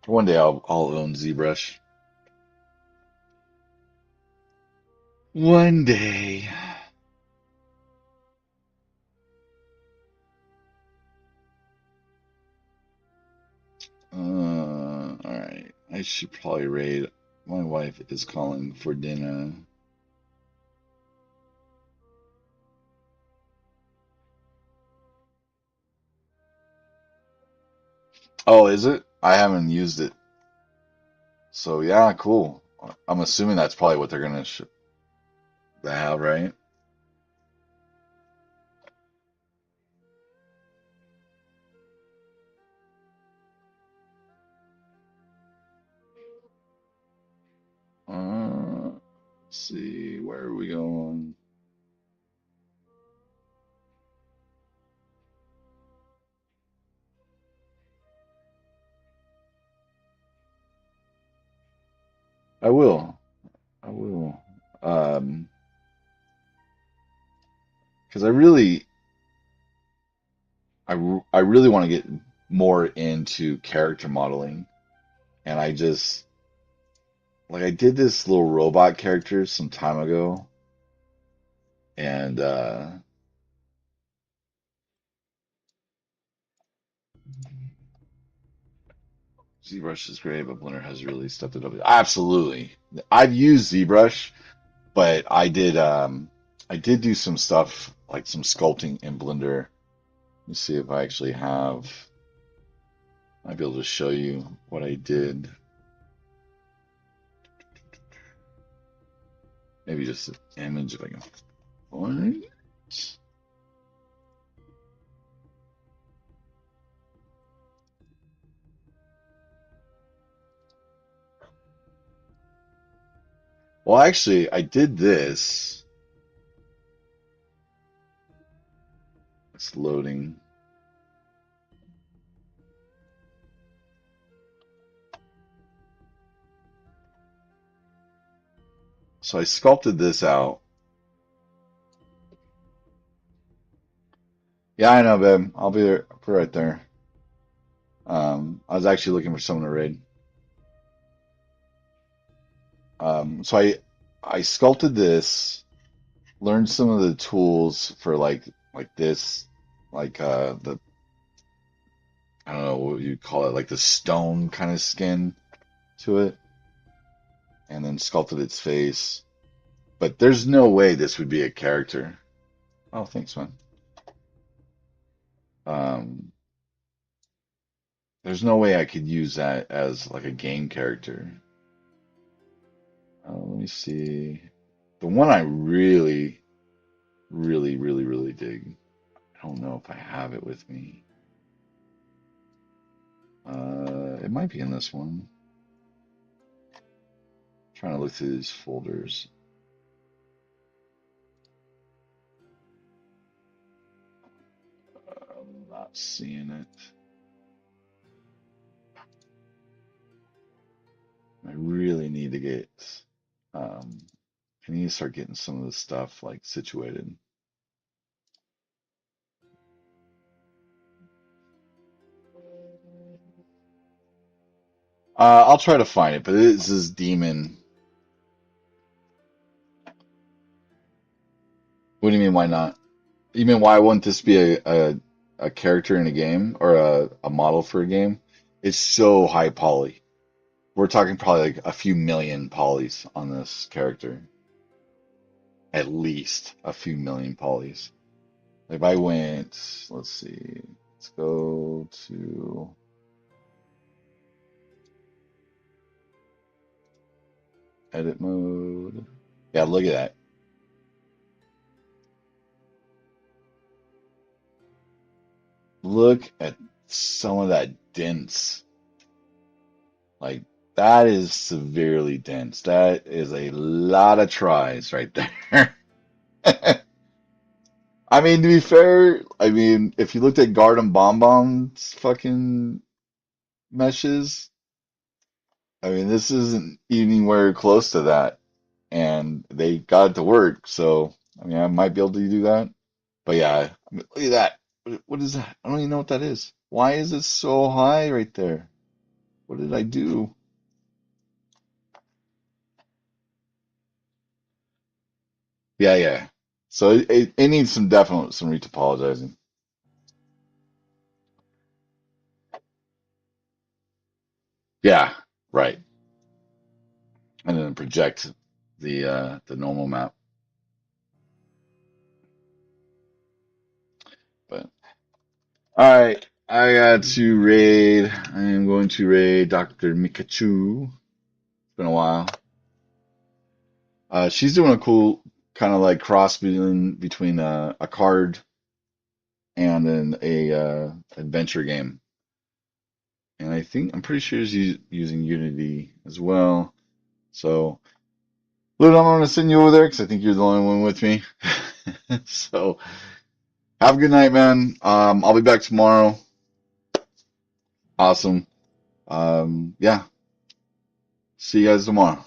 One day I'll own ZBrush. One day. All right. I should probably raid. My wife is calling for dinner. Oh, is it? I haven't used it. So yeah, cool. I'm assuming that's probably what they're gonna sh have, right? Let's see, where are we going? I will. I will. Because I really want to get more into character modeling, and I just like I did this little robot character some time ago, and ZBrush is great, but Blender has really stepped it up. Absolutely, I've used ZBrush, but I did do some stuff like some sculpting in Blender. Let me see if I actually have. I'll be able to show you what I did. Maybe just an image if I can find it. Well, actually, I did this. It's loading. So I sculpted this out. Yeah, I know, babe. I'll be there, I'll be right there. I was actually looking for someone to raid. So I sculpted this, learned some of the tools for like this, like the I don't know what you'd call it, like the stone kind of skin to it, and then sculpted its face. But there's no way this would be a character. Oh, thanks, man. Um, there's no way I could use that as like a game character. Let me see. The one I really, really, really, really dig. I don't know if I have it with me. It might be in this one. Trying to look through these folders. I'm not seeing it. I really need to get. Um, I need to start getting some of this stuff like situated. I'll try to find it, but it is this demon. What do you mean? Why not? You mean why wouldn't this be a character in a game or a model for a game? It's so high poly. We're talking probably like a few million polys on this character. At least a few million polys. If I went, let's see, let's go to edit mode. Yeah, look at that. Look at some of that dense. Like that is severely dense. That is a lot of tries right there. I mean, to be fair, I mean, if you looked at Garden Bombom's fucking meshes, I mean, this isn't anywhere close to that. And they got it to work. So, I mean, I might be able to do that. But yeah, I mean, look at that. What is that? I don't even know what that is. Why is it so high right there? What did I do? Yeah, yeah. So it needs some definite some retopologizing. Yeah, right. And then project the normal map. But all right, I got to raid. I am going to raid Dr. Mikachu. It's been a while. She's doing a cool kind of like cross between a card and a adventure game. And I think I'm pretty sure she's using Unity as well. So, Lou, I'm going to send you over there because I think you're the only one with me. So, have a good night, man. I'll be back tomorrow. Awesome. Yeah. See you guys tomorrow.